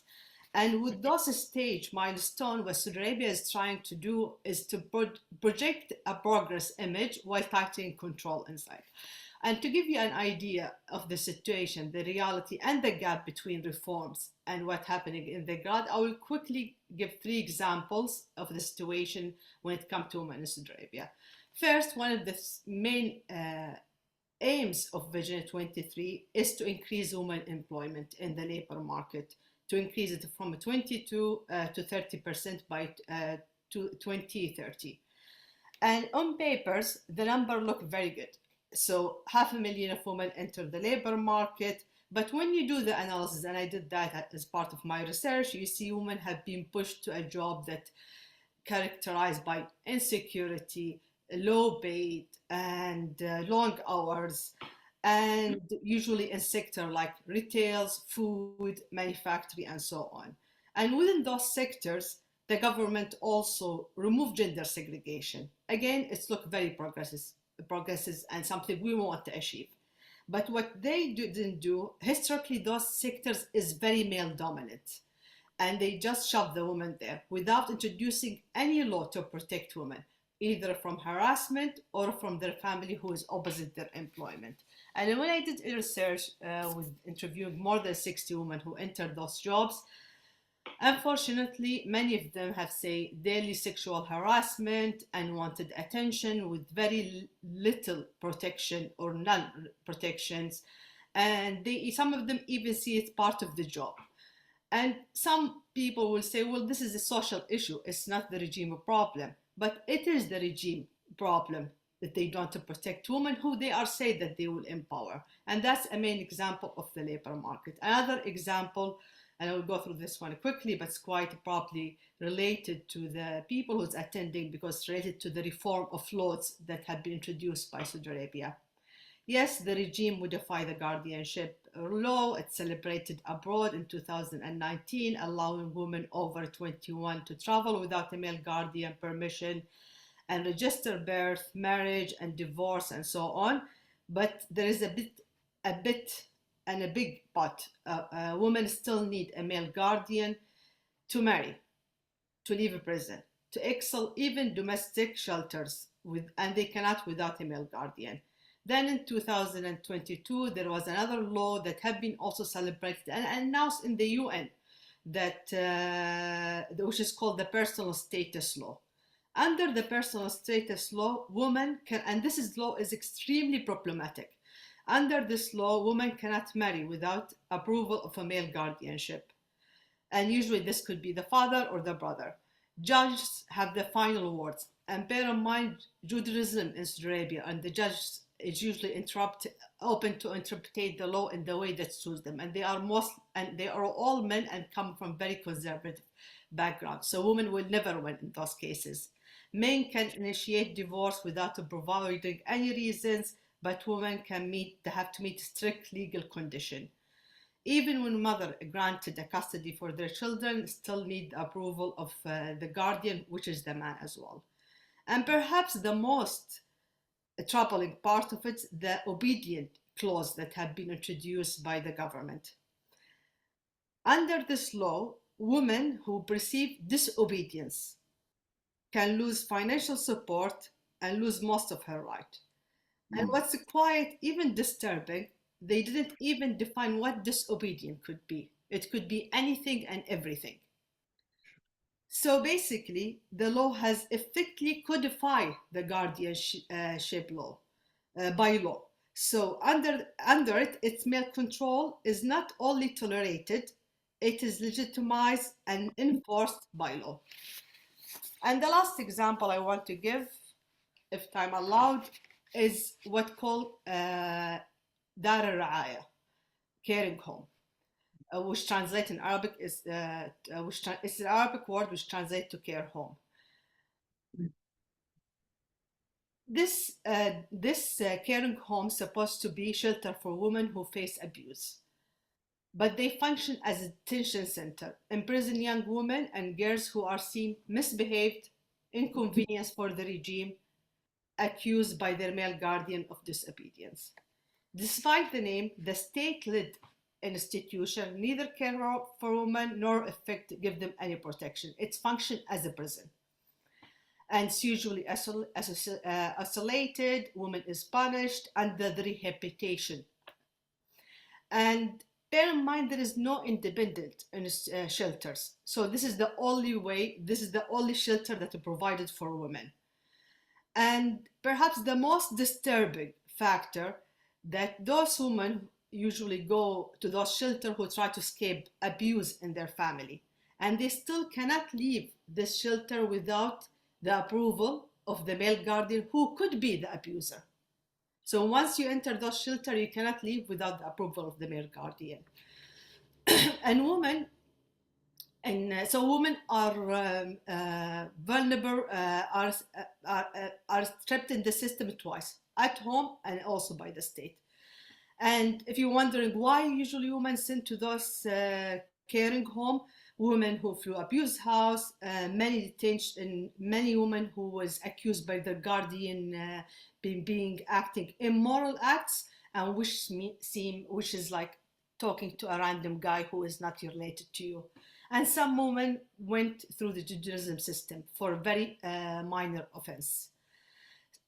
And with those stage milestone, what Saudi Arabia is trying to do is to project a progress image while tightening control inside. And to give you an idea of the situation, the reality, and the gap between reforms and what's happening in the ground, I will quickly give 3 examples of the situation when it comes to women in Saudi Arabia. First, one of the main aims of Vision 23 is to increase women employment in the labor market, to increase it from 22 to 30% by 2030. And on papers, the number look very good. So 500,000 of women enter the labor market. But when you do the analysis, and I did that as part of my research, you see women have been pushed to a job that characterized by insecurity, low paid, and long hours, and usually in sector like retails, food, manufacturing, and so on. And within those sectors, the government also removed gender segregation. Again, it's look very progressive and something we want to achieve. But what they didn't do, historically, those sectors is very male dominant. And they just shoved the women there without introducing any law to protect women, either from harassment or from their family who is opposite their employment. And when I did research with interviewing more than 60 women who entered those jobs, unfortunately, many of them have say daily sexual harassment and wanted attention with very little protection or none protections. And some of them even see it part of the job. And some people will say, well, this is a social issue. It's not the regime problem. But it is the regime problem that they don't protect women who they are saying that they will empower. And that's a main example of the labor market. Another example, and I will go through this one quickly, but it's quite probably related to the people who's attending because it's related to the reform of laws that have been introduced by Saudi Arabia. Yes, the regime modified the guardianship law. It celebrated abroad in 2019, allowing women over 21 to travel without a male guardian permission and register birth, marriage, and divorce, and so on. But there is a big but. Women still need a male guardian to marry, to leave a prison, to exile even domestic shelters, and they cannot without a male guardian. Then in 2022, there was another law that had been also celebrated and announced in the UN, which is called the Personal Status Law. Under the Personal Status Law, women can, and this law is extremely problematic. Under this law, women cannot marry without approval of a male guardianship. And usually this could be the father or the brother. Judges have the final words. And bear in mind, Judaism in Saudi Arabia, and the judges is usually open to interpret the law in the way that suits them. And they are all men and come from very conservative backgrounds. So women will never win in those cases. Men can initiate divorce without providing any reasons, but women have to meet strict legal condition. Even when mother granted a custody for their children, still need approval of the guardian, which is the man as well. And perhaps the most troubling part of it, the obedient clause that have been introduced by the government. Under this law, women who perceive disobedience can lose financial support and lose most of her right. And what's quite even disturbing, they didn't even define what disobedience could be. It could be anything and everything. So basically, the law has effectively codified the guardianship law by law. So under it, its male control is not only tolerated, it is legitimized and enforced by law. And the last example I want to give, if time allowed, is what called Dar al-Ra'aya, caring home, which translates in Arabic is it's an Arabic word which translates to care home. This caring home is supposed to be shelter for women who face abuse, but they function as a detention center, imprison young women and girls who are seen misbehaved, inconvenience for the regime, accused by their male guardian of disobedience. Despite the name, the state-led institution neither care for women nor give them any protection. It's function as a prison. And it's usually isolated, woman is punished under the rehabilitation. And bear in mind, there is no independent shelters. So this is the only way, this is the only shelter that is provided for women. And perhaps the most disturbing factor, that those women usually go to those shelters who try to escape abuse in their family, and they still cannot leave this shelter without the approval of the male guardian who could be the abuser. So once you enter those shelters, you cannot leave without the approval of the male guardian. And women, so women are vulnerable, are trapped in the system twice, at home and also by the state. And if you're wondering why usually women sent to those caring home, women who through abuse house, many detention, many women who was accused by their guardian being acting immoral acts, and which is like talking to a random guy who is not related to you. And some women went through the judicial system for a very minor offense.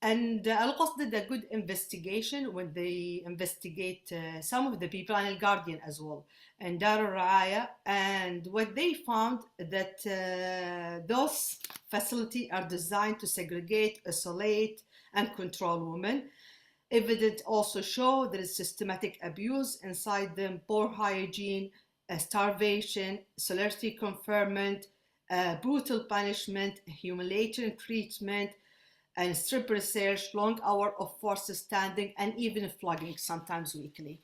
And Al-Quds did a good investigation when they investigate some of the people, and Al-Guardian as well, and Dar al-Ra'aya. And what they found that those facilities are designed to segregate, isolate, and control women. Evidence also show there is systematic abuse inside them, poor hygiene, starvation, solitary confinement, brutal punishment, humiliation treatment, and strip research, long hours of forced standing, and even flogging, sometimes weekly.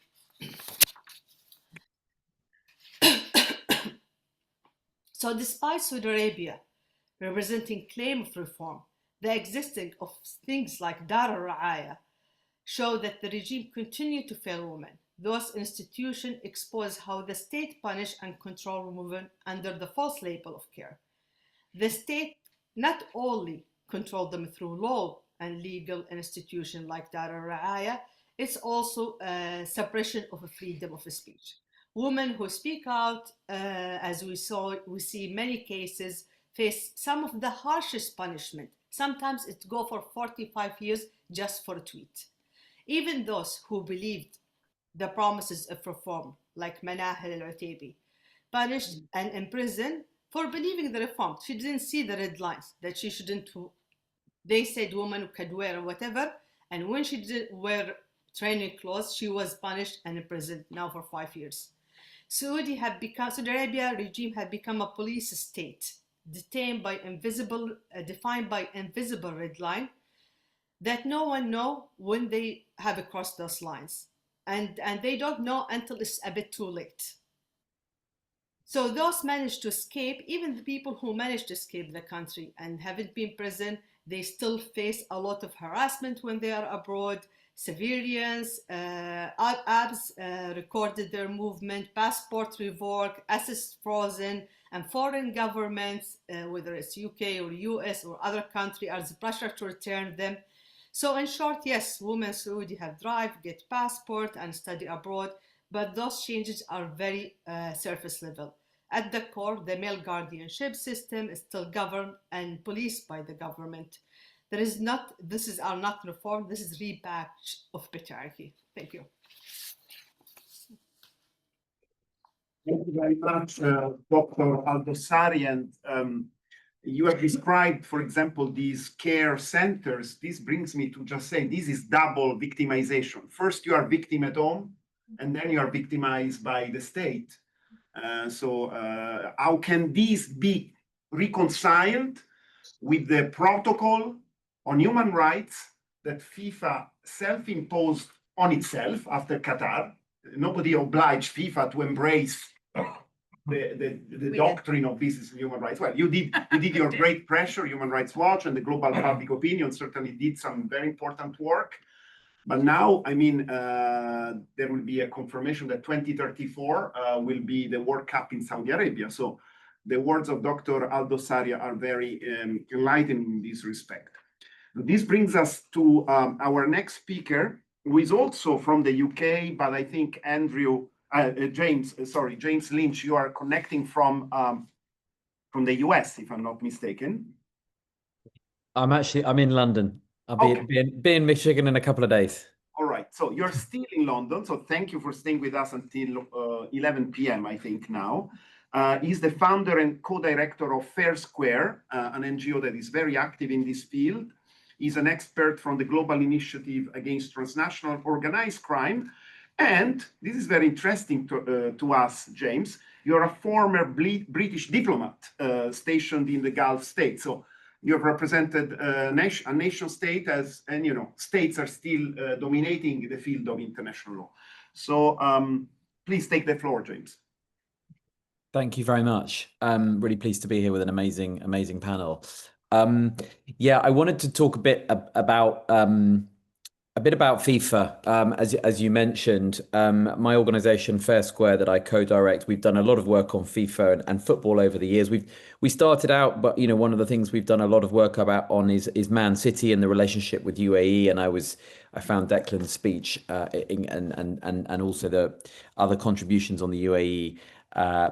So despite Saudi Arabia representing claim of reform, the existence of things like Dar al-Ra'aya show that the regime continued to fail women. Those institutions expose how the state punish and control women under the false label of care. The state not only control them through law and legal institutions like Dar al-Ra'aya, it's also a suppression of a freedom of speech. Women who speak out, as we see many cases, face some of the harshest punishment. Sometimes it go for 45 years just for a tweet. Even those who believed the promises of reform, like Manahil al-Utaibi, punished and imprisoned for believing the reform. She didn't see the red lines, that she shouldn't. They said women could wear whatever, and when she didn't wear training clothes, she was punished and imprisoned now for 5 years. Saudi Arabia regime had become a police state, defined by invisible red line that no one know when they have crossed those lines, and they don't know until it's a bit too late. So those managed to escape, even the people who managed to escape the country and haven't been imprisoned, they still face a lot of harassment when they are abroad. Civilians, apps recorded their movement, passport revoked, assets frozen, and foreign governments, whether it's UK or US or other country, are the pressure to return them. So in short, yes, women in Saudi have drive, get passport, and study abroad, but those changes are very surface level. At the core, the male guardianship system is still governed and policed by the government. This is not reform, this is repackage of patriarchy. Thank you. Thank you very much, Dr. Aldossari. And you have described, for example, these care centers. This brings me to just say this is double victimization. First, you are victim at home, and then you are victimized by the state. So how can these be reconciled with the protocol on human rights that FIFA self-imposed on itself after Qatar? Nobody obliged FIFA to embrace the doctrine of business and human rights. Well, you did your great pressure. Human Rights Watch and the global public opinion certainly did some very important work. But now, I mean, there will be a confirmation that 2034 will be the World Cup in Saudi Arabia. So the words of Dr. Aldossari are very enlightening in this respect. This brings us to our next speaker, who is also from the UK, but I think James Lynch, you are connecting from the US, if I'm not mistaken. I'm in London. I'll Okay. be in Michigan in a couple of days. All right. So you're still in London. So thank you for staying with us until 11 p.m., I think now. He's the founder and co-director of FairSquare, an NGO that is very active in this field. He's an expert from the Global Initiative Against Transnational Organized Crime. And this is very interesting to us, James. You're a former British diplomat stationed in the Gulf states. So you have represented a nation state and states are still dominating the field of international law. So please take the floor, James. Thank you very much. I'm really pleased to be here with an amazing panel. Yeah, I wanted to talk a bit about FIFA. As you mentioned, my organization FairSquare that I co-direct, we've done a lot of work on FIFA and football over the years. We started out, but one of the things we've done a lot of work on is Man City and the relationship with UAE. And I found Declan's speech and also the other contributions on the UAE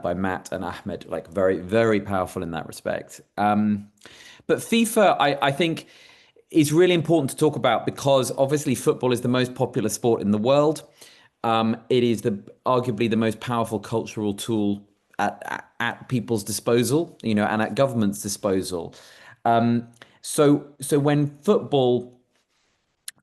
by Matt and Ahmed, like very, very powerful in that respect. But FIFA, I think, is really important to talk about because obviously football is the most popular sport in the world. It is arguably the most powerful cultural tool at people's disposal, and at government's disposal. So when football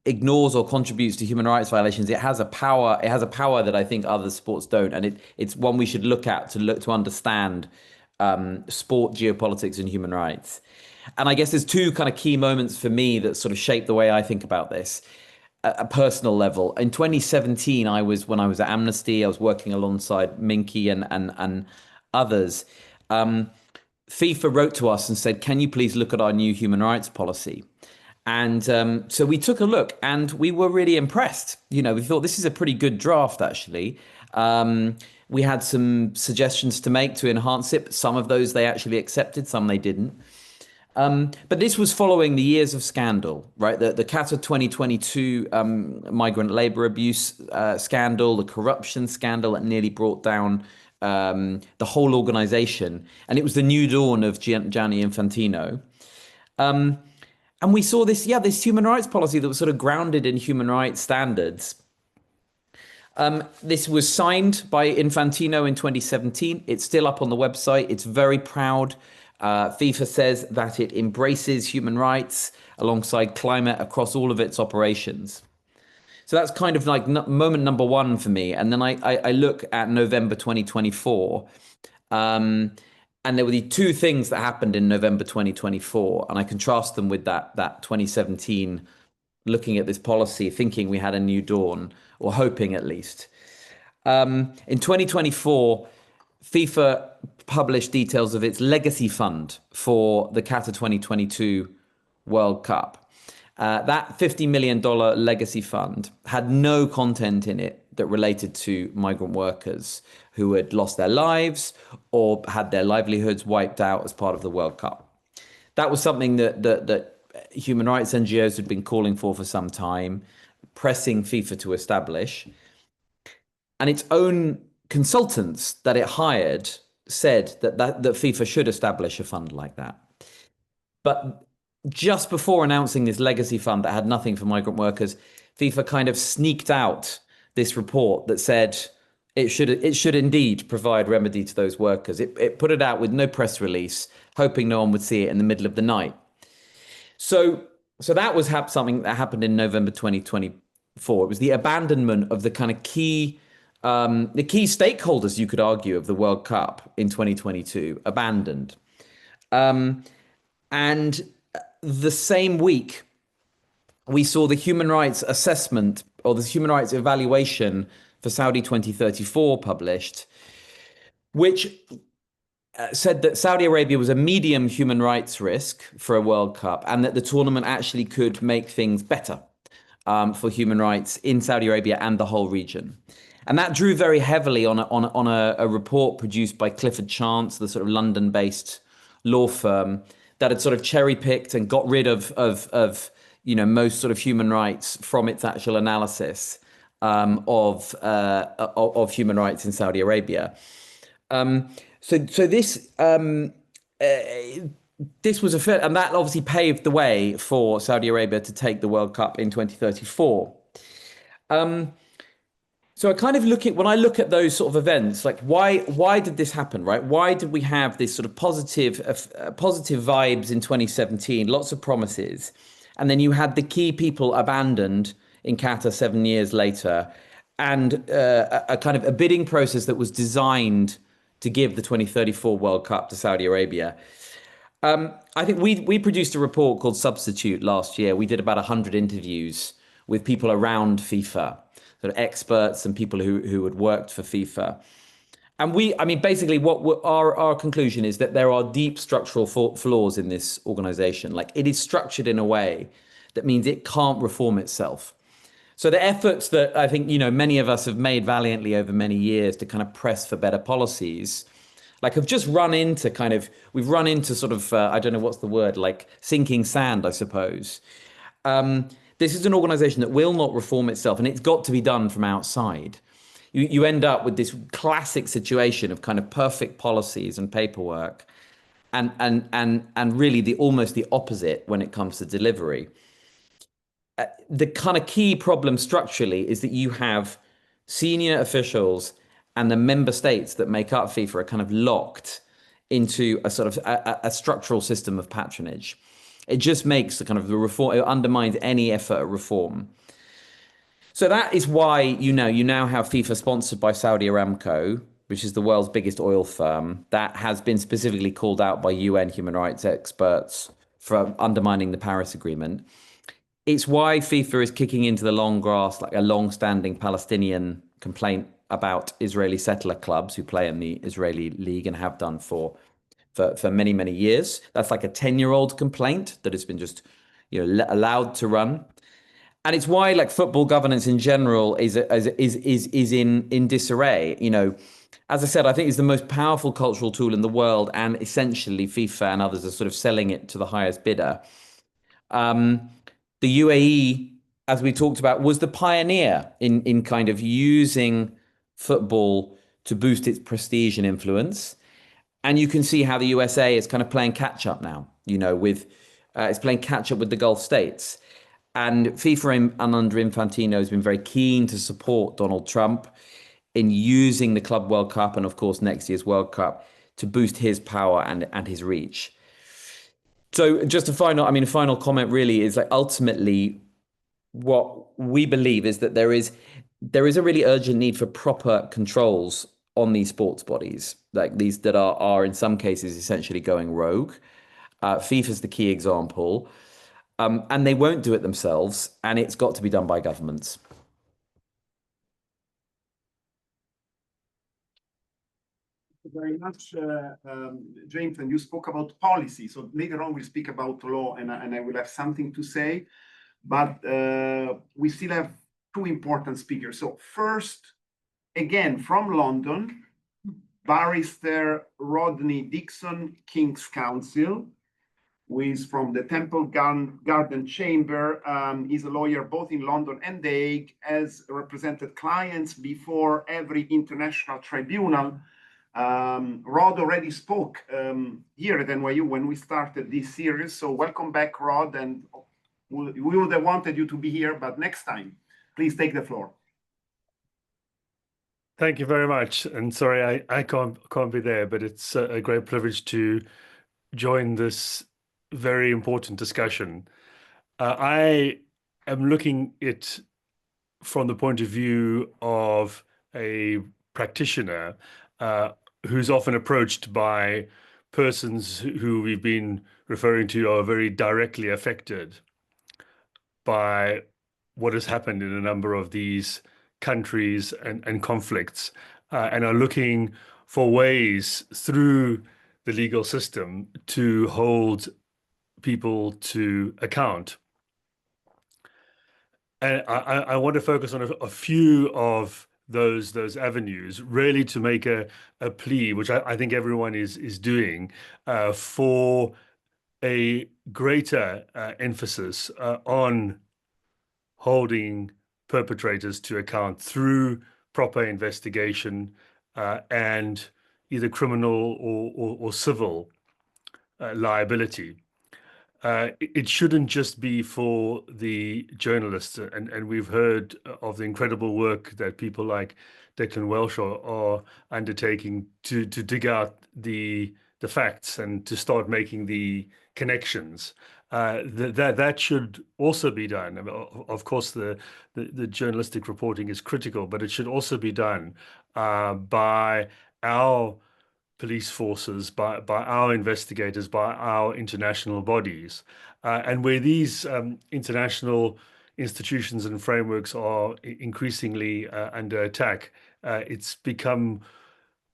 ignores or contributes to human rights violations, it has a power that I think other sports don't, and it's one we should look to understand sport, geopolitics, and human rights. And I guess there's two kind of key moments for me that sort of shape the way I think about this at a personal level. In 2017, when I was at Amnesty, I was working alongside Minky and others. FIFA wrote to us and said, "Can you please look at our new human rights policy?" And so we took a look and we were really impressed. We thought this is a pretty good draft, actually. We had some suggestions to make to enhance it, but some of those they actually accepted, some they didn't. But this was following the years of scandal, right? The Qatar 2022 migrant labor abuse scandal, the corruption scandal that nearly brought down the whole organization. And it was the new dawn of Gianni Infantino. And we saw this human rights policy that was sort of grounded in human rights standards. This was signed by Infantino in 2017. It's still up on the website. It's very proud. FIFA says that it embraces human rights alongside climate across all of its operations. So that's kind of like moment number one for me. And then I look at November 2024, and there were the two things that happened in November 2024, and I contrast them with that 2017, looking at this policy, thinking we had a new dawn, or hoping at least. In 2024, FIFA published details of its legacy fund for the Qatar 2022 World Cup. That $50 million legacy fund had no content in it that related to migrant workers who had lost their lives or had their livelihoods wiped out as part of the World Cup. That was something that human rights NGOs had been calling for some time, pressing FIFA to establish. And its own consultants that it hired said that FIFA should establish a fund like that. But just before announcing this legacy fund that had nothing for migrant workers, FIFA kind of sneaked out this report that said it should indeed provide remedy to those workers. It put it out with no press release, hoping no one would see it in the middle of the night. So that was something that happened in November 2024. It was the abandonment of the kind of key stakeholders, you could argue, of the World Cup in 2022, abandoned. And the same week, we saw the human rights assessment or the human rights evaluation for Saudi 2034 published, which said that Saudi Arabia was a medium human rights risk for a World Cup and that the tournament actually could make things better for human rights in Saudi Arabia and the whole region. And that drew very heavily on a report produced by Clifford Chance, the sort of London-based law firm that had sort of cherry-picked and got rid of most sort of human rights from its actual analysis of human rights in Saudi Arabia. So this was and that obviously paved the way for Saudi Arabia to take the World Cup in 2034. So when I look at those sort of events, like why did this happen, right? Why did we have this sort of positive vibes in 2017, lots of promises, and then you had the key people abandoned in Qatar 7 years later, and a kind of a bidding process that was designed to give the 2034 World Cup to Saudi Arabia. I think we produced a report called Substitute last year. We did about 100 interviews with people around FIFA, sort of experts and people who had worked for FIFA. And basically what our conclusion is that there are deep structural flaws in this organization. Like, it is structured in a way that means it can't reform itself. So the efforts that I think, many of us have made valiantly over many years to kind of press for better policies, like, have just we've run into sort of, I don't know what's the word, like sinking sand, I suppose. This is an organization that will not reform itself, and it's got to be done from outside. You end up with this classic situation of kind of perfect policies and paperwork, and really almost the opposite when it comes to delivery. The kind of key problem structurally is that you have senior officials and the member states that make up FIFA are kind of locked into a sort of a structural system of patronage. It just makes the kind of the reform, it undermines any effort at reform. So that is why you now have FIFA sponsored by Saudi Aramco, which is the world's biggest oil firm, that has been specifically called out by UN human rights experts for undermining the Paris Agreement. It's why FIFA is kicking into the long grass, like a long-standing Palestinian complaint about Israeli settler clubs who play in the Israeli league and have done for many, many years. That's like a 10-year-old complaint that has been just allowed to run. And it's why, like, football governance in general is in disarray. As I said, I think it's the most powerful cultural tool in the world, and essentially FIFA and others are sort of selling it to the highest bidder. The UAE, as we talked about, was the pioneer in kind of using football to boost its prestige and influence. And you can see how the USA is kind of playing catch up now, it's playing catch up with the Gulf states. And FIFA and under Infantino has been very keen to support Donald Trump in using the Club World Cup and, of course, next year's World Cup to boost his power and his reach. So just a final comment really is, like, ultimately what we believe is that there is a really urgent need for proper controls on these sports bodies, like these that are in some cases essentially going rogue. FIFA's the key example. And they won't do it themselves, and it's got to be done by governments. Thank you very much, James, and you spoke about policy. So later on we'll speak about law, and I will have something to say, but we still have two important speakers. So first, again, from London, Barrister Rodney Dixon, King's Counsel, who is from the Temple Garden Chamber. He's a lawyer both in London and The Hague, has represented clients before every international tribunal. Rod already spoke here at NYU when we started this series. So welcome back, Rod, and we would have wanted you to be here, but next time, please take the floor. Thank you very much. And sorry, I can't be there, but it's a great privilege to join this very important discussion. I am looking at from the point of view of a practitioner who's often approached by persons who we've been referring to are very directly affected by what has happened in a number of these countries and conflicts, and are looking for ways through the legal system to hold people to account. And I want to focus on a few of those avenues, really to make a plea, which I think everyone is doing, for a greater emphasis on holding perpetrators to account through proper investigation and either criminal or civil liability. It shouldn't just be for the journalists, and we've heard of the incredible work that people like Declan Walsh are undertaking to dig out the facts and to start making the connections. That should also be done. I mean, of course, the journalistic reporting is critical, but it should also be done by our police forces, by our investigators, by our international bodies. And where these international institutions and frameworks are increasingly under attack, it's become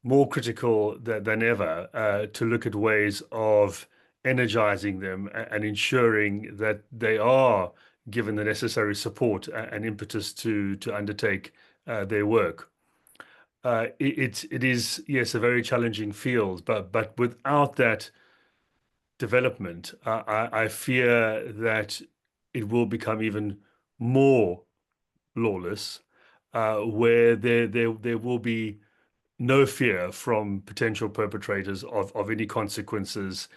more critical than ever to look at ways of energizing them and ensuring that they are given the necessary support and impetus to undertake their work. It is, yes, a very challenging field, but without that development, I fear that it will become even more lawless, where there will be no fear from potential perpetrators of any consequences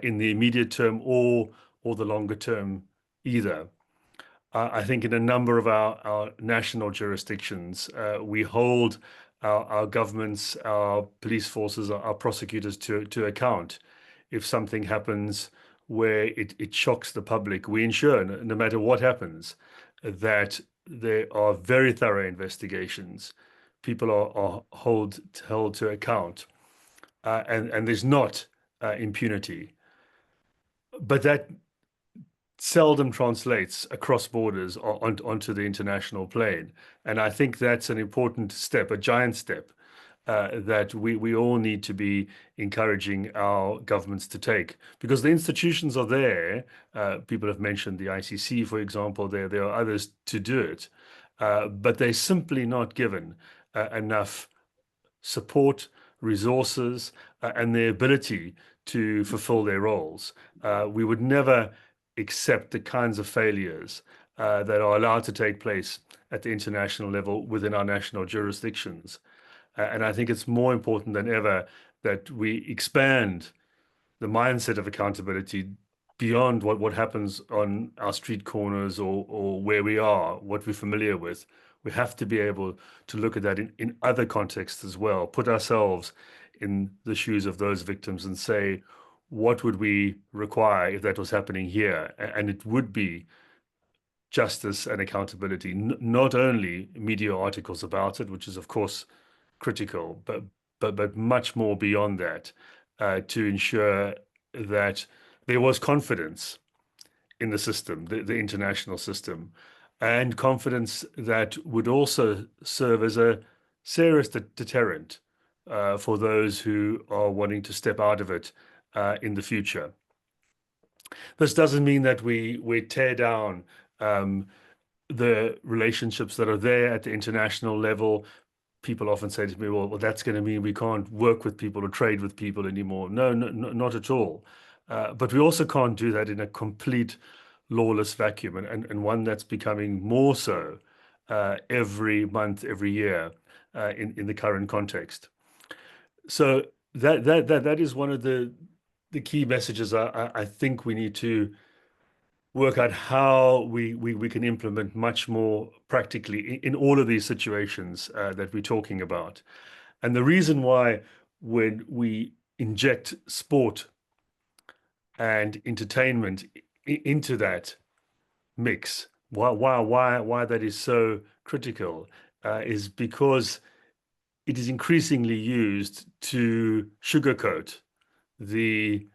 in the immediate term or the longer term either. I think in a number of our national jurisdictions, we hold our governments, our police forces, our prosecutors to account. If something happens where it shocks the public, we ensure, no matter what happens, that there are very thorough investigations. People are held to account, and there's not impunity. But that seldom translates across borders onto the international plane. And I think that's an important step, a giant step, that we all need to be encouraging our governments to take, because the institutions are there. People have mentioned the ICC, for example. There are others to do it, but they're simply not given enough support, resources, and the ability to fulfill their roles. We would never accept the kinds of failures that are allowed to take place at the international level within our national jurisdictions. And I think it's more important than ever that we expand the mindset of accountability beyond what happens on our street corners or where we are, what we're familiar with. We have to be able to look at that in other contexts as well, put ourselves in the shoes of those victims and say, what would we require if that was happening here? And it would be justice and accountability, not only media articles about it, which is of course critical, but much more beyond that, to ensure that there was confidence in the system, the international system, and confidence that would also serve as a serious deterrent for those who are wanting to step out of it in the future. This doesn't mean that we tear down the relationships that are there at the international level. People often say to me, well, that's going to mean we can't work with people or trade with people anymore. No, not at all. But we also can't do that in a complete lawless vacuum, and one that's becoming more so every month, every year in the current context. So that is one of the key messages I think we need to work out how we can implement much more practically in all of these situations that we're talking about. And the reason why when we inject sport and entertainment into that mix, why that is so critical is because it is increasingly used to sugarcoat the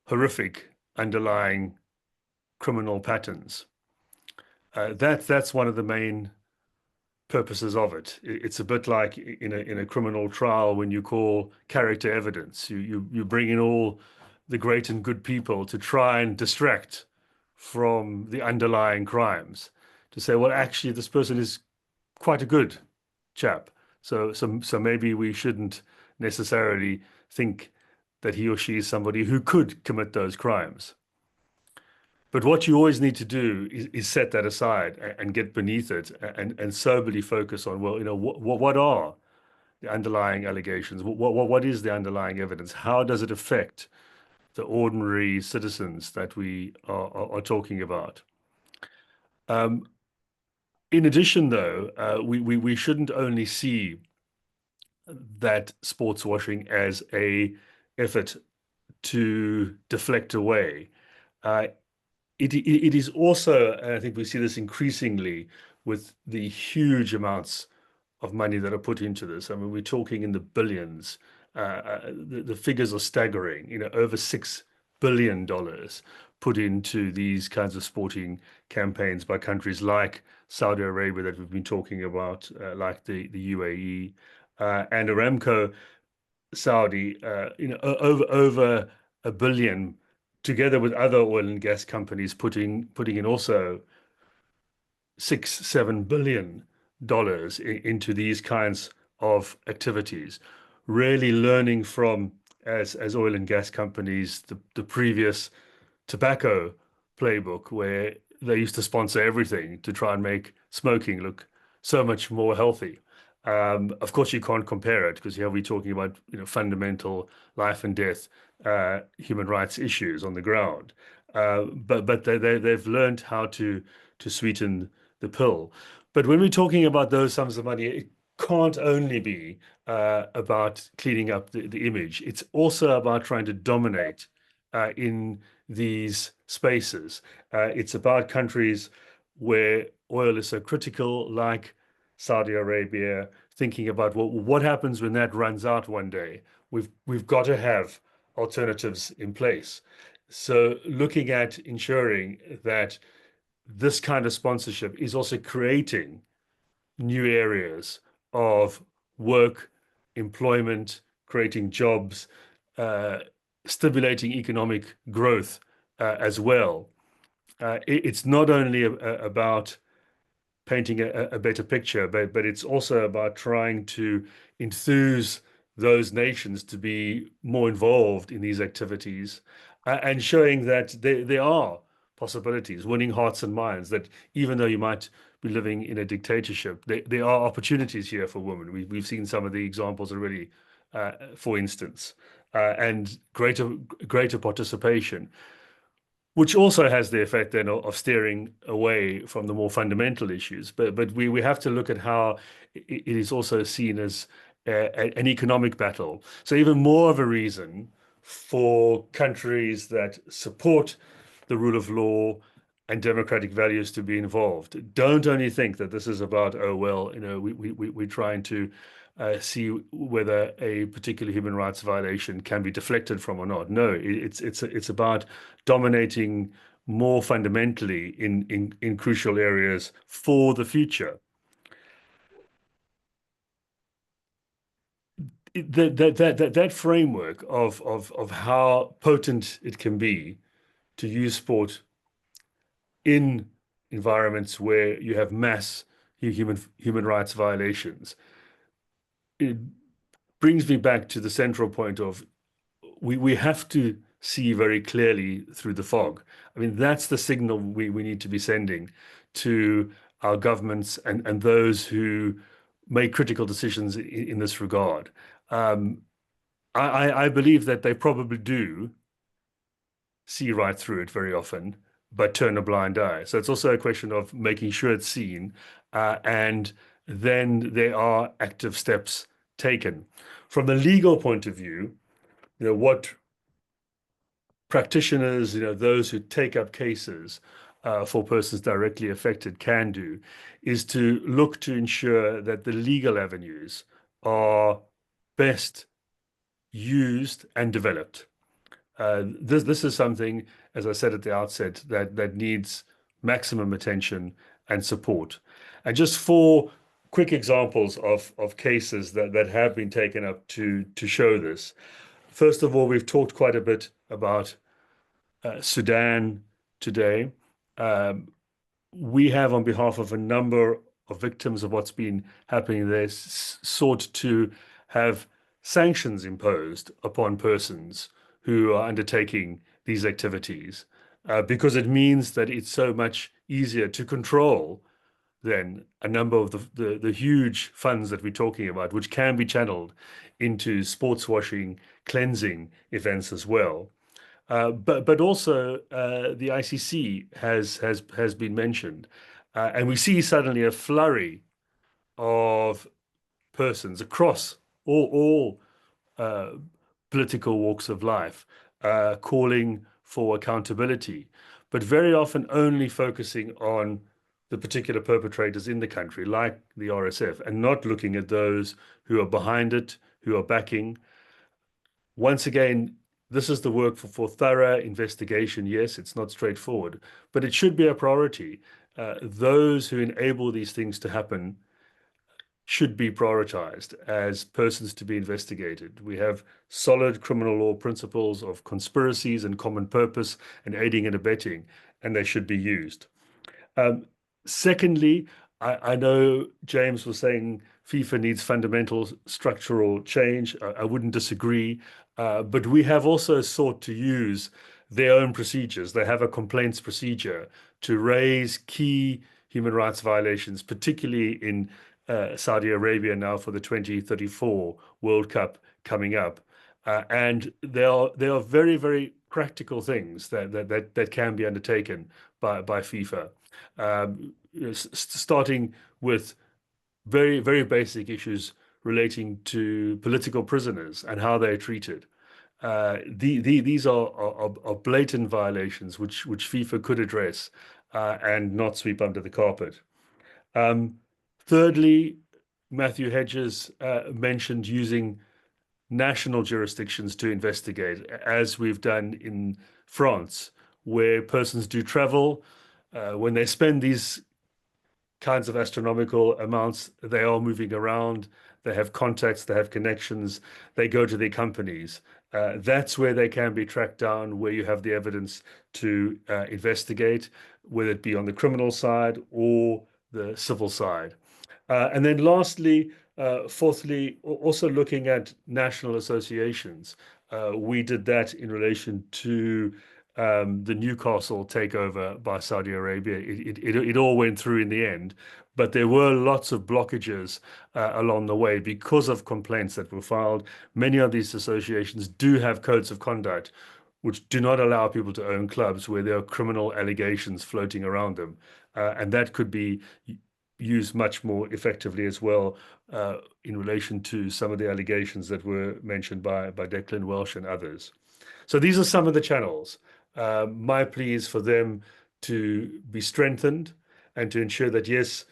horrific underlying criminal patterns. That's one of the main purposes of it. It's a bit like in a criminal trial when you call character evidence. You bring in all the great and good people to try and distract from the underlying crimes, to say, well, actually, this person is quite a good chap. So maybe we shouldn't necessarily think that he or she is somebody who could commit those crimes. But what you always need to do is set that aside and get beneath it and soberly focus on, well, what are the underlying allegations? What is the underlying evidence? How does it affect the ordinary citizens that we are talking about? In addition, though, we shouldn't only see that sports washing as a effort to deflect away. It is also, and I think we see this increasingly with the huge amounts of money that are put into this. I mean, we're talking in the billions. The figures are staggering. Over $6 billion put into these kinds of sporting campaigns by countries like Saudi Arabia that we've been talking about, like the UAE, and Aramco Saudi. Over $1 billion, together with other oil and gas companies putting in also $6-7 billion into these kinds of activities, really learning from, as oil and gas companies, the previous tobacco playbook, where they used to sponsor everything to try and make smoking look so much more healthy. Of course, you can't compare it because here we're talking about fundamental life and death human rights issues on the ground. But they've learned how to sweeten the pill. But when we're talking about those sums of money, it can't only be about cleaning up the image. It's also about trying to dominate in these spaces. It's about countries where oil is so critical, like Saudi Arabia, thinking about what happens when that runs out one day. We've got to have alternatives in place. So looking at ensuring that this kind of sponsorship is also creating new areas of work, employment, creating jobs, stimulating economic growth as well. It's not only about painting a better picture, but it's also about trying to enthuse those nations to be more involved in these activities and showing that there are possibilities, winning hearts and minds, that even though you might be living in a dictatorship, there are opportunities here for women. We've seen some of the examples already, for instance, and greater participation, which also has the effect then of steering away from the more fundamental issues. But we have to look at how it is also seen as an economic battle. So even more of a reason for countries that support the rule of law and democratic values to be involved. Don't only think that this is about, oh, well, we're trying to see whether a particular human rights violation can be deflected from or not. No, it's about dominating more fundamentally in crucial areas for the future. That framework of how potent it can be to use sport in environments where you have mass human rights violations, it brings me back to the central point of we have to see very clearly through the fog. I mean, that's the signal we need to be sending to our governments and those who make critical decisions in this regard. I believe that they probably do see right through it very often, but turn a blind eye. So it's also a question of making sure it's seen, and then there are active steps taken. From the legal point of view, what practitioners, those who take up cases for persons directly affected can do is to look to ensure that the legal avenues are best used and developed. This is something, as I said at the outset, that needs maximum attention and support. And just 4 quick examples of cases that have been taken up to show this. First of all, we've talked quite a bit about Sudan today. We have, on behalf of a number of victims of what's been happening there, sought to have sanctions imposed upon persons who are undertaking these activities, because it means that it's so much easier to control then a number of the huge funds that we're talking about, which can be channeled into sports washing, cleansing events as well. But also the ICC has been mentioned, and we see suddenly a flurry of persons across all political walks of life calling for accountability, but very often only focusing on the particular perpetrators in the country, like the RSF, and not looking at those who are behind it, who are backing. Once again, this is the work for thorough investigation. Yes, it's not straightforward, but it should be a priority. Those who enable these things to happen should be prioritized as persons to be investigated. We have solid criminal law principles of conspiracies and common purpose and aiding and abetting, and they should be used. Secondly, I know James was saying FIFA needs fundamental structural change. I wouldn't disagree, but we have also sought to use their own procedures. They have a complaints procedure to raise key human rights violations, particularly in Saudi Arabia now for the 2034 World Cup coming up. And there are very, very practical things that can be undertaken by FIFA. Starting with very, very basic issues relating to political prisoners and how they're treated. These are blatant violations which FIFA could address and not sweep under the carpet. Thirdly, Matthew Hedges mentioned using national jurisdictions to investigate, as we've done in France, where persons do travel. When they spend these kinds of astronomical amounts, they are moving around, they have contacts, they have connections, they go to their companies. That's where they can be tracked down, where you have the evidence to investigate, whether it be on the criminal side or the civil side. And then lastly, fourthly, also looking at national associations. We did that in relation to the Newcastle takeover by Saudi Arabia. It all went through in the end, but there were lots of blockages along the way because of complaints that were filed. Many of these associations do have codes of conduct which do not allow people to own clubs where there are criminal allegations floating around them. And that could be used much more effectively as well in relation to some of the allegations that were mentioned by Declan Walsh and others. So these are some of the channels. My plea is for them to be strengthened and to ensure that, yes,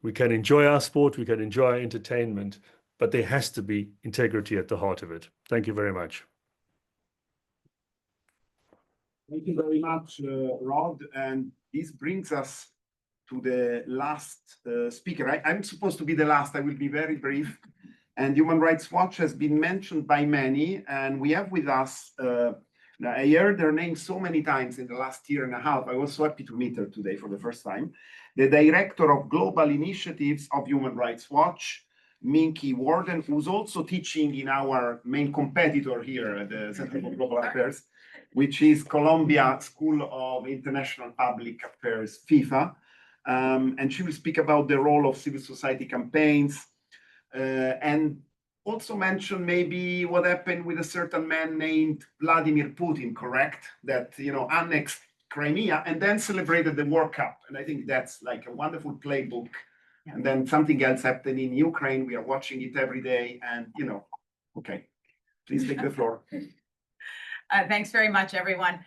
we can enjoy our sport, we can enjoy our entertainment, but there has to be integrity at the heart of it. Thank you very much. Thank you very much, Rod. And this brings us to the last speaker. I'm supposed to be the last. I will be very brief. And Human Rights Watch has been mentioned by many, and we have with us, I heard her name so many times in the last year and a half. I was so happy to meet her today for the first time. The Director of Global Initiatives of Human Rights Watch, Minky Warden, who's also teaching in our main competitor here at the Center for Global Affairs, which is Columbia School of International Public Affairs, FIFA. And she will speak about the role of civil society campaigns and also mention maybe what happened with a certain man named Vladimir Putin, correct? That, annexed Crimea, and then celebrated the World Cup. And I think that's like a wonderful playbook. And then something else happened in Ukraine. We are watching it every day, and okay, please take the floor. Thanks very much, everyone.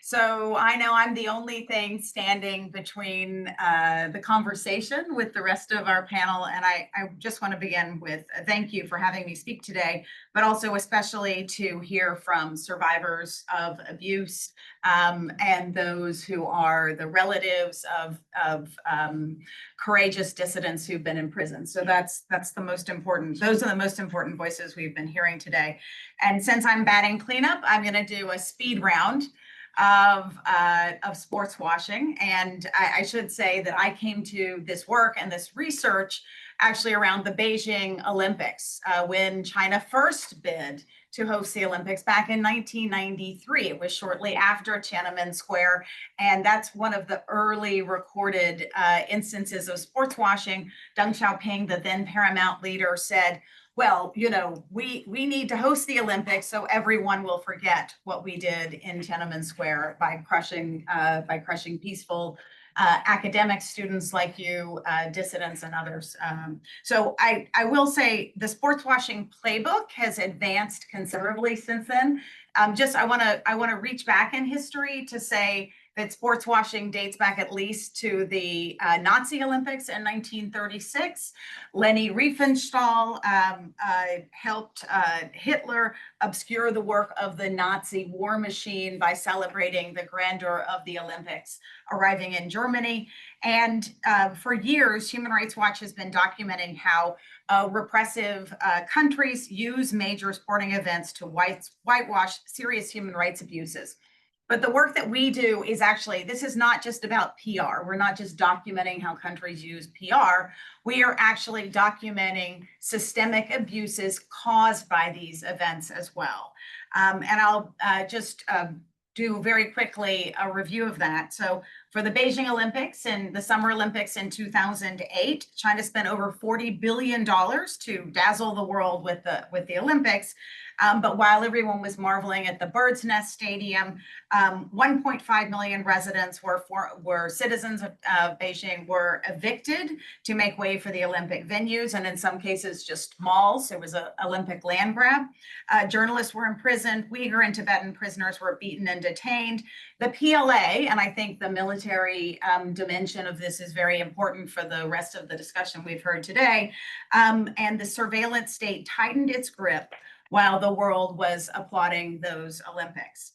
So I know I'm the only thing standing between the conversation with the rest of our panel, and I just want to begin with a thank you for having me speak today, but also especially to hear from survivors of abuse and those who are the relatives of courageous dissidents who've been in prison. So that's the most important. Those are the most important voices we've been hearing today. And since I'm batting cleanup, I'm going to do a speed round of sports washing. And I should say that I came to this work and this research actually around the Beijing Olympics when China first bid to host the Olympics back in 1993. It was shortly after Tiananmen Square. And that's one of the early recorded instances of sports washing. Deng Xiaoping, the then paramount leader, said, well, we need to host the Olympics so everyone will forget what we did in Tiananmen Square by crushing peaceful academic students like you, dissidents and others. So I will say the sports washing playbook has advanced considerably since then. I want to reach back in history to say that sports washing dates back at least to the Nazi Olympics in 1936. Leni Riefenstahl helped Hitler obscure the work of the Nazi war machine by celebrating the grandeur of the Olympics arriving in Germany. And for years, Human Rights Watch has been documenting how repressive countries use major sporting events to whitewash serious human rights abuses. But the work that we do is actually, this is not just about PR. We're not just documenting how countries use PR. We are actually documenting systemic abuses caused by these events as well. And I'll just do very quickly a review of that. So for the Beijing Olympics and the Summer Olympics in 2008, China spent over $40 billion to dazzle the world with the Olympics. But while everyone was marveling at the Bird's Nest Stadium, 1.5 million residents were citizens of Beijing were evicted to make way for the Olympic venues, and in some cases just malls. There was an Olympic land grab. Journalists were imprisoned. Uyghur and Tibetan prisoners were beaten and detained. The PLA, and I think the military dimension of this is very important for the rest of the discussion we've heard today, and the surveillance state tightened its grip while the world was applauding those Olympics.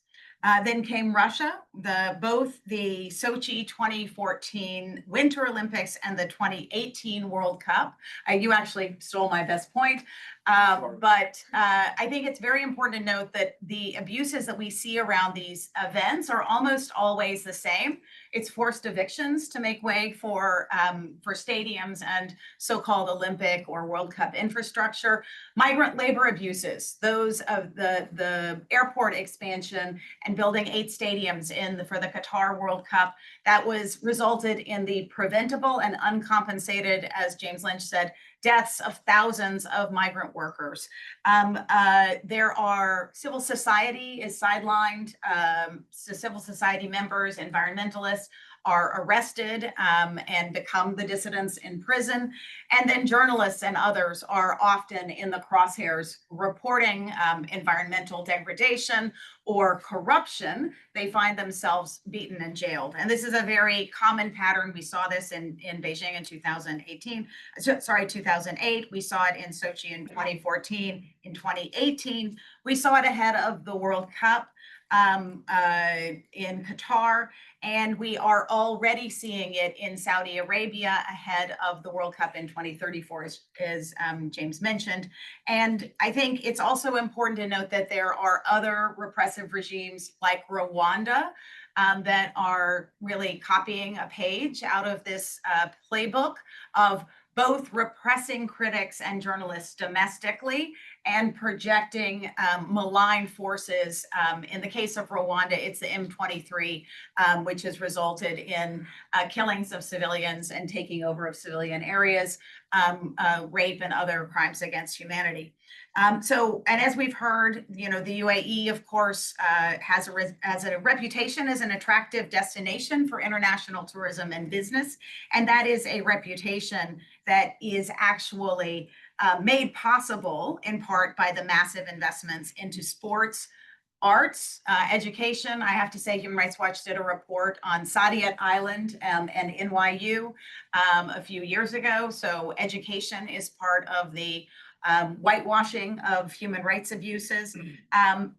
Then came Russia, both the Sochi 2014 Winter Olympics and the 2018 World Cup. You actually stole my best point. But I think it's very important to note that the abuses that we see around these events are almost always the same. It's forced evictions to make way for stadiums and so-called Olympic or World Cup infrastructure. Migrant labor abuses, those of the airport expansion and building 8 stadiums for the Qatar World Cup, that was resulted in the preventable and uncompensated, as James Lynch said, deaths of thousands of migrant workers. There are civil society is sidelined. Civil society members, environmentalists are arrested and become the dissidents in prison. And then journalists and others are often in the crosshairs reporting environmental degradation or corruption. They find themselves beaten and jailed. And this is a very common pattern. We saw this in Beijing in 2008. We saw it in Sochi in 2014. In 2018, we saw it ahead of the World Cup in Qatar, and we are already seeing it in Saudi Arabia ahead of the World Cup in 2034, as James mentioned. And I think it's also important to note that there are other repressive regimes like Rwanda that are really copying a page out of this playbook of both repressing critics and journalists domestically and projecting malign forces. In the case of Rwanda, it's the M23, which has resulted in killings of civilians and taking over of civilian areas, rape and other crimes against humanity. And as we've heard, the UAE, of course, has a reputation as an attractive destination for international tourism and business. And that is a reputation that is actually made possible in part by the massive investments into sports, arts, education. I have to say, Human Rights Watch did a report on Saadiyat Island and NYU a few years ago. So education is part of the whitewashing of human rights abuses,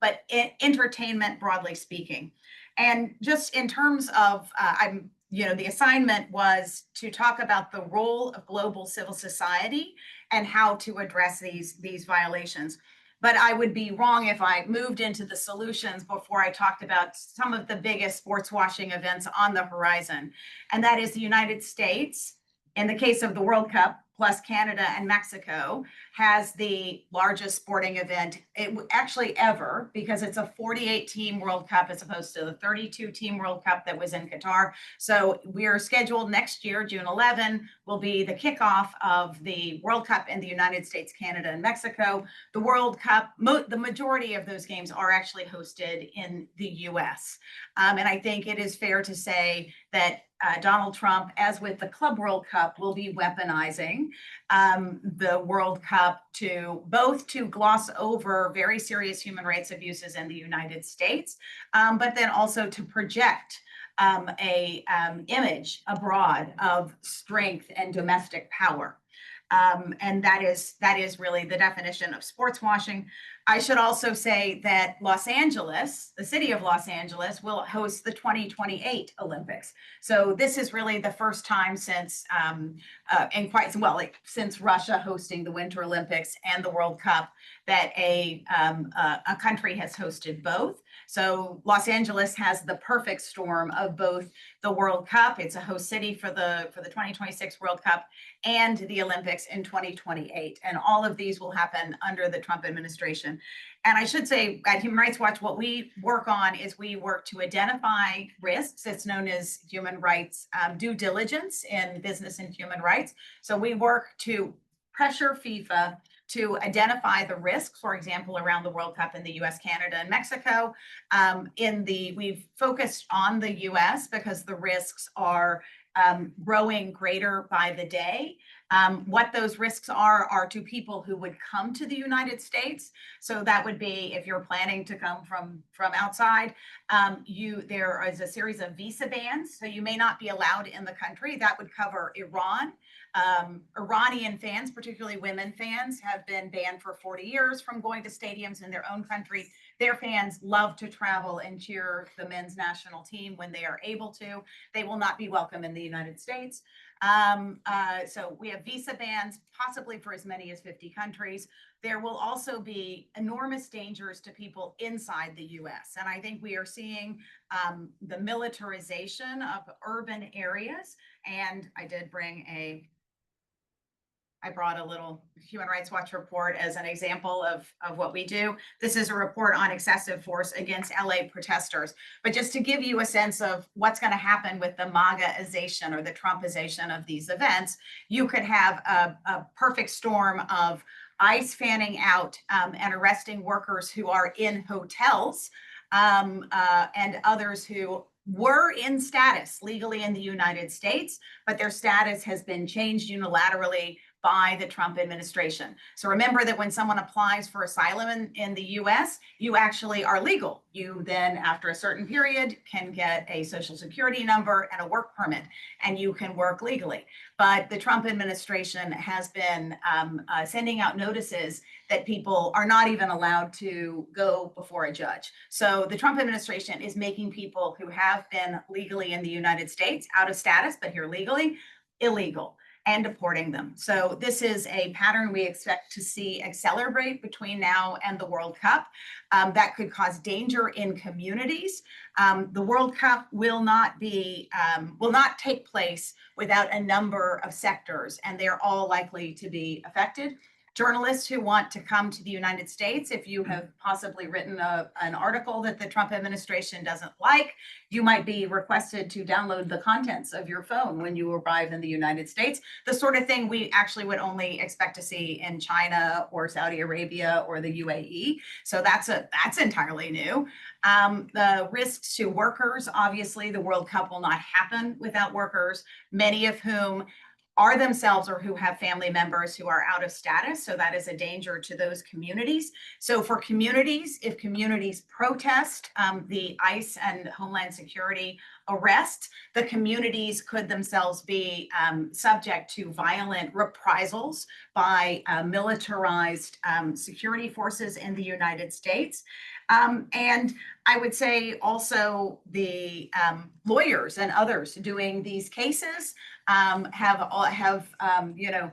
but entertainment, broadly speaking. And just in terms of, the assignment was to talk about the role of global civil society and how to address these violations. But I would be wrong if I moved into the solutions before I talked about some of the biggest sports washing events on the horizon. And that is the United States, in the case of the World Cup, plus Canada and Mexico, has the largest sporting event actually ever, because it's a 48-team World Cup as opposed to the 32-team World Cup that was in Qatar. So we're scheduled next year, June 11, will be the kickoff of the World Cup in the United States, Canada, and Mexico. The World Cup, the majority of those games are actually hosted in the US. And I think it is fair to say that Donald Trump, as with the Club World Cup, will be weaponizing the World Cup to gloss over very serious human rights abuses in the United States, but then also to project a image abroad of strength and domestic power. And that is really the definition of sports washing. I should also say that Los Angeles, the city of Los Angeles, will host the 2028 Olympics. So this is really the first time since since Russia hosting the Winter Olympics and the World Cup that a country has hosted both. So Los Angeles has the perfect storm of both the World Cup, it's a host city for the 2026 World Cup, and the Olympics in 2028. And all of these will happen under the Trump administration. And I should say at Human Rights Watch, what we work on is we work to identify risks. It's known as human rights due diligence in business and human rights. So we work to pressure FIFA to identify the risks, for example, around the World Cup in the US, Canada, and Mexico. We've focused on the US because the risks are growing greater by the day. What those risks are to people who would come to the United States. So that would be if you're planning to come from outside, there is a series of visa bans. So you may not be allowed in the country. That would cover Iran. Iranian fans, particularly women fans, have been banned for 40 years from going to stadiums in their own country. Their fans love to travel and cheer the men's national team when they are able to. They will not be welcome in the United States. So we have visa bans, possibly for as many as 50 countries. There will also be enormous dangers to people inside the US. And I think we are seeing the militarization of urban areas. And I brought a little Human Rights Watch report as an example of what we do. This is a report on excessive force against LA protesters. But just to give you a sense of what's going to happen with the MAGAization or the Trumpization of these events, you could have a perfect storm of ICE fanning out and arresting workers who are in hotels and others who were in status legally in the United States, but their status has been changed unilaterally by the Trump administration. So remember that when someone applies for asylum in the US, you actually are legal. You then, after a certain period, can get a social security number and a work permit, and you can work legally. But the Trump administration has been sending out notices that people are not even allowed to go before a judge. So the Trump administration is making people who have been legally in the United States, out of status, but here legally, illegal, and deporting them. So this is a pattern we expect to see accelerate between now and the World Cup. That could cause danger in communities. The World Cup will not take place without a number of sectors, and they're all likely to be affected. journalists who want to come to the United States, if you have possibly written an article that the Trump administration doesn't like, you might be requested to download the contents of your phone when you arrive in the United States. The sort of thing we actually would only expect to see in China or Saudi Arabia or the UAE. So that's entirely new. The risks to workers, obviously the World Cup will not happen without workers, many of whom are themselves or who have family members who are out of status. So that is a danger to those communities. So for communities, if communities protest the ICE and Homeland Security arrest, the communities could themselves be subject to violent reprisals by militarized security forces in the United States. And I would say also the lawyers and others doing these cases have you know,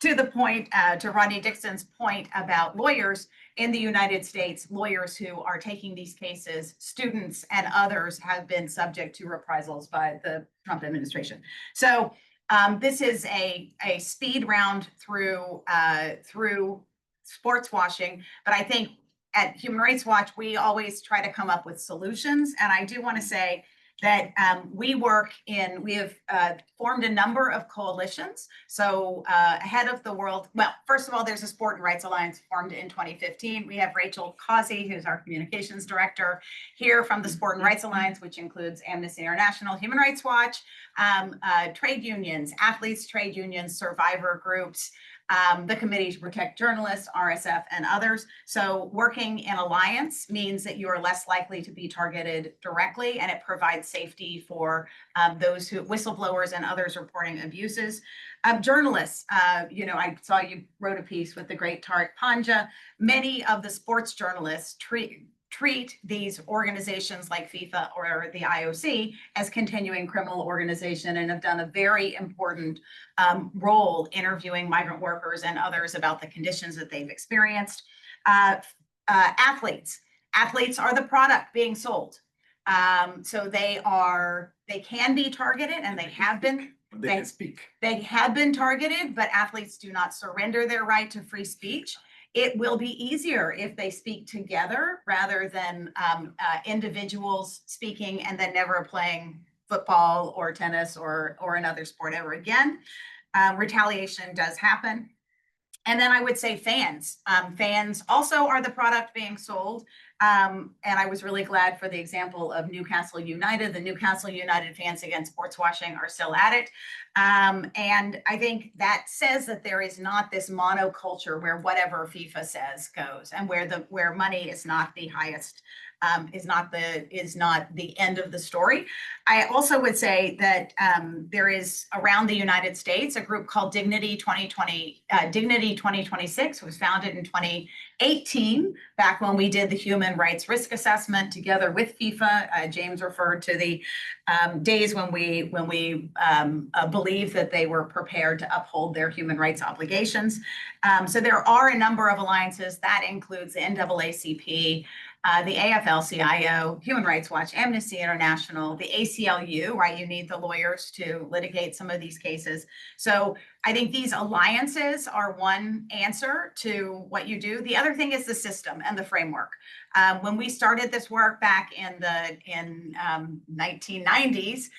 to the point, to Rodney Dixon's point about lawyers in the United States, lawyers who are taking these cases, students and others have been subject to reprisals by the Trump administration. So this is a speed round through sports washing, but I think at Human Rights Watch, we always try to come up with solutions. And I do want to say that we have formed a number of coalitions. So ahead of the world, well, first of all, there's a Sport and Rights Alliance formed in 2015. We have Rachel Causey, who's our communications director, here from the Sport and Rights Alliance, which includes Amnesty International, Human Rights Watch, trade unions, athletes, trade unions, survivor groups, the Committee to Protect Journalists, RSF, and others. So working in alliance means that you are less likely to be targeted directly, and it provides safety for those who, whistleblowers and others reporting abuses. Journalists, you know, I saw you wrote a piece with the great Tariq Panja. Many of the sports journalists treat these organizations like FIFA or the IOC as continuing criminal organization and have done a very important role interviewing migrant workers and others about the conditions that they've experienced. Athletes are the product being sold. So they can be targeted, and they have been. They can speak. They have been targeted, but athletes do not surrender their right to free speech. It will be easier if they speak together rather than individuals speaking and then never playing football or tennis or another sport ever again. Retaliation does happen. And then I would say fans. Fans also are the product being sold. And I was really glad for the example of Newcastle United. The Newcastle United fans against sports washing are still at it. And I think that says that there is not this monoculture where whatever FIFA says goes, and where money is not the highest, is not the end of the story. I also would say that there is around the United States a group called Dignity 2026, was founded in 2018, back when we did the human rights risk assessment together with FIFA. James referred to the days when we believed that they were prepared to uphold their human rights obligations. So there are a number of alliances that includes the NAACP, the AFL-CIO, Human Rights Watch, Amnesty International, the ACLU, right? You need the lawyers to litigate some of these cases. So I think these alliances are one answer to what you do. The other thing is the system and the framework. When we started this work back in the 1990s,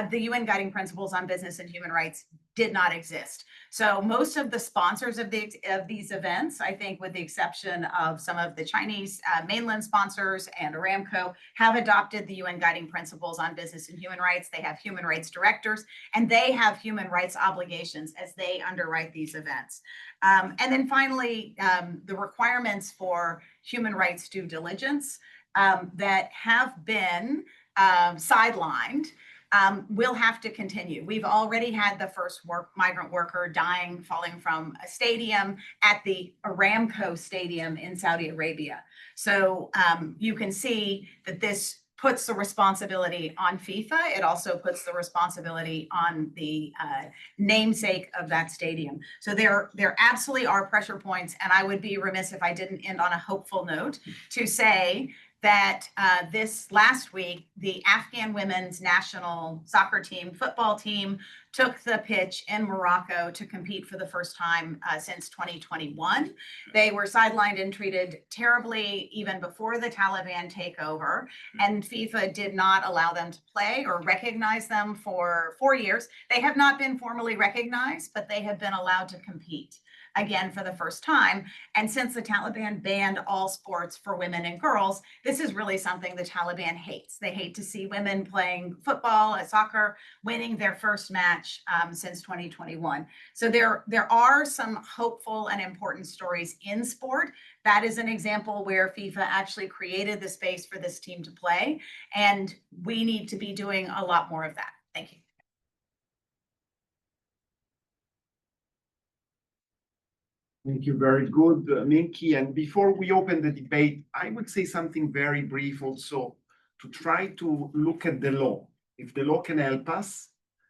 the UN Guiding Principles on Business and Human Rights did not exist. So most of the sponsors of these events, I think with the exception of some of the Chinese mainland sponsors and Aramco, have adopted the UN Guiding Principles on Business and Human Rights. They have human rights directors, and they have human rights obligations as they underwrite these events. And then finally, the requirements for human rights due diligence that have been sidelined will have to continue. We've already had the first migrant worker falling from a stadium at the Aramco stadium in Saudi Arabia. So you can see that this puts the responsibility on FIFA. It also puts the responsibility on the namesake of that stadium. So there absolutely are pressure points, and I would be remiss if I didn't end on a hopeful note to say that this last week, the Afghan women's national soccer team, football team, took the pitch in Morocco to compete for the first time since 2021. They were sidelined and treated terribly even before the Taliban takeover, and FIFA did not allow them to play or recognize them for 4 years. They have not been formally recognized, but they have been allowed to compete again for the first time. And since the Taliban banned all sports for women and girls, this is really something the Taliban hates. They hate to see women playing football, soccer, winning their first match since 2021. So there are some hopeful and important stories in sport. That is an example where FIFA actually created the space for this team to play. And we need to be doing a lot more of that. Thank you. Thank you. Very good, Minky. And before we open the debate, I would say something very brief also to try to look at the law, if the law can help us,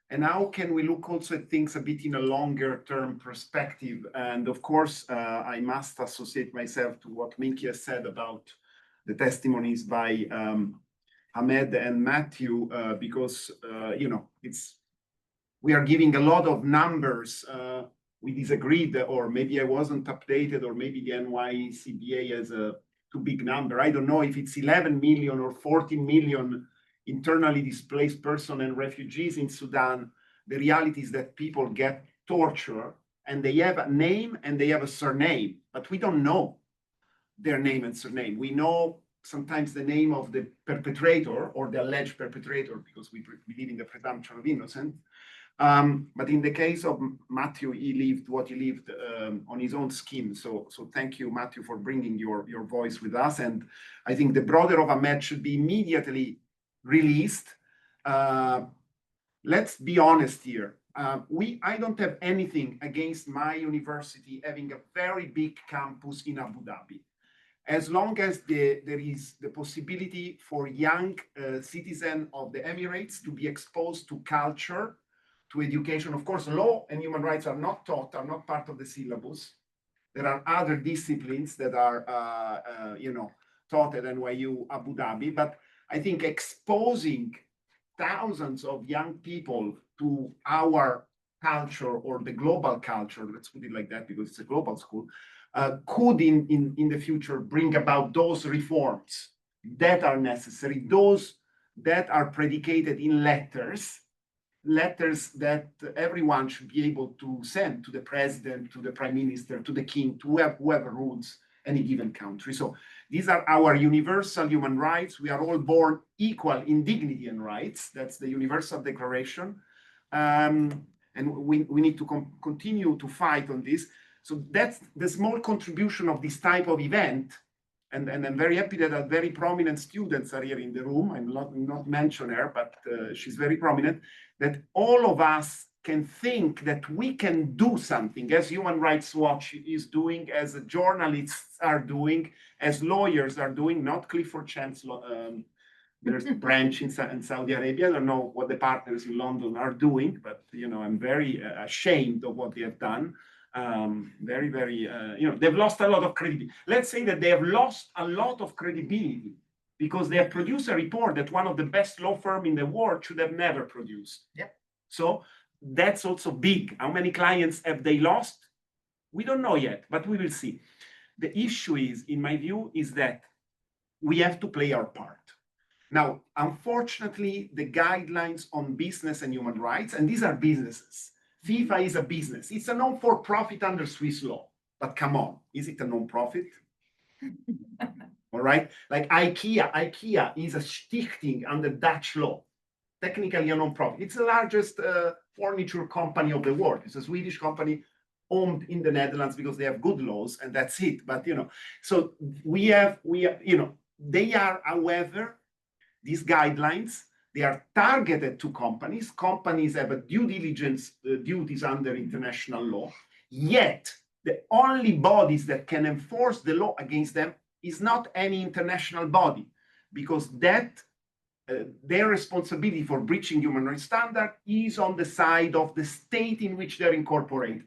and how can we look also at things a bit in a longer term perspective. And of course, I must associate myself to what Minky has said about the testimonies by Ahmed and Matthew, because, we are giving a lot of numbers. We disagreed, or maybe I wasn't updated, or maybe the NYCBA has a too big number. I don't know if it's 11 million or 14 million internally displaced persons and refugees in Sudan. The reality is that people get torture and they have a name and they have a surname, but we don't know their name and surname. We know sometimes the name of the perpetrator or the alleged perpetrator because we believe in the presumption of innocence. But in the case of Matthew, he lived what he lived on his own skin. So thank you, Matthew, for bringing your voice with us. And I think the brother of Ahmed should be immediately released. Let's be honest here. I don't have anything against my university having a very big campus in Abu Dhabi. As long as there is the possibility for young citizens of the Emirates to be exposed to culture, to education. Of course, law and human rights are not taught, are not part of the syllabus. There are other disciplines that are, taught at NYU Abu Dhabi. But I think exposing thousands of young people to our culture or the global culture, let's put it like that because it's a global school, could in the future bring about those reforms that are necessary, those that are predicated in letters that everyone should be able to send to the president, to the prime minister, to the king, to whoever rules any given country. So these are our universal human rights. We are all born equal in dignity and rights. That's the Universal Declaration. And we need to continue to fight on this. So that's the small contribution of this type of event. And I'm very happy that very prominent students are here in the room. I'm not mention her, but she's very prominent, that all of us can think that we can do something, as Human Rights Watch is doing, as journalists are doing, as lawyers are doing, not Clifford Chance. There's a branch in Saudi Arabia. I don't know what the partners in London are doing, but I'm very ashamed of what they have done. Very, very, they've lost a lot of credibility. Let's say that they have lost a lot of credibility because they have produced a report that one of the best law firms in the world should have never produced. Yep. So that's also big. How many clients have they lost? We don't know yet, but we will see. The issue is, in my view, is that we have to play our part. Now, unfortunately, the guidelines on business and human rights, and these are businesses. FIFA is a business. It's a non-for-profit under Swiss law. But come on, is it a non-profit? All right? Like IKEA is a stichting under Dutch law. Technically a non-profit. It's the largest furniture company of the world. It's a Swedish company owned in the Netherlands because they have good laws, and that's it. But, so we have, they are, however, these guidelines, they are targeted to companies. Companies have a due diligence duties under international law. Yet, the only bodies that can enforce the law against them is not any international body, because that their responsibility for breaching human rights standard is on the side of the state in which they're incorporated.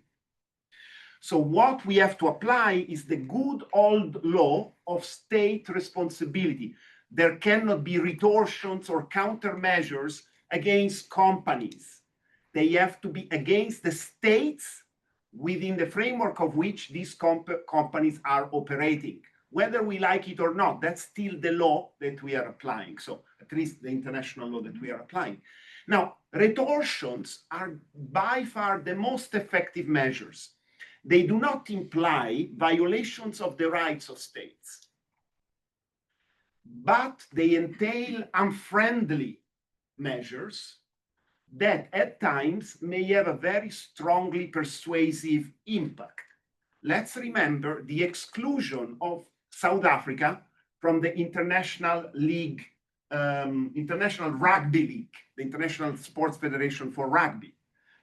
So what we have to apply is the good old law of state responsibility. there cannot be retortions or countermeasures against companies. They have to be against the states within the framework of which these companies are operating. Whether we like it or not, that's still the law that we are applying. So at least the international law that we are applying. Now, retortions are by far the most effective measures. They do not imply violations of the rights of states, but they entail unfriendly measures that at times may have a very strongly persuasive impact. Let's remember the exclusion of South Africa from the International League, International Rugby League, the International Sports Federation for Rugby.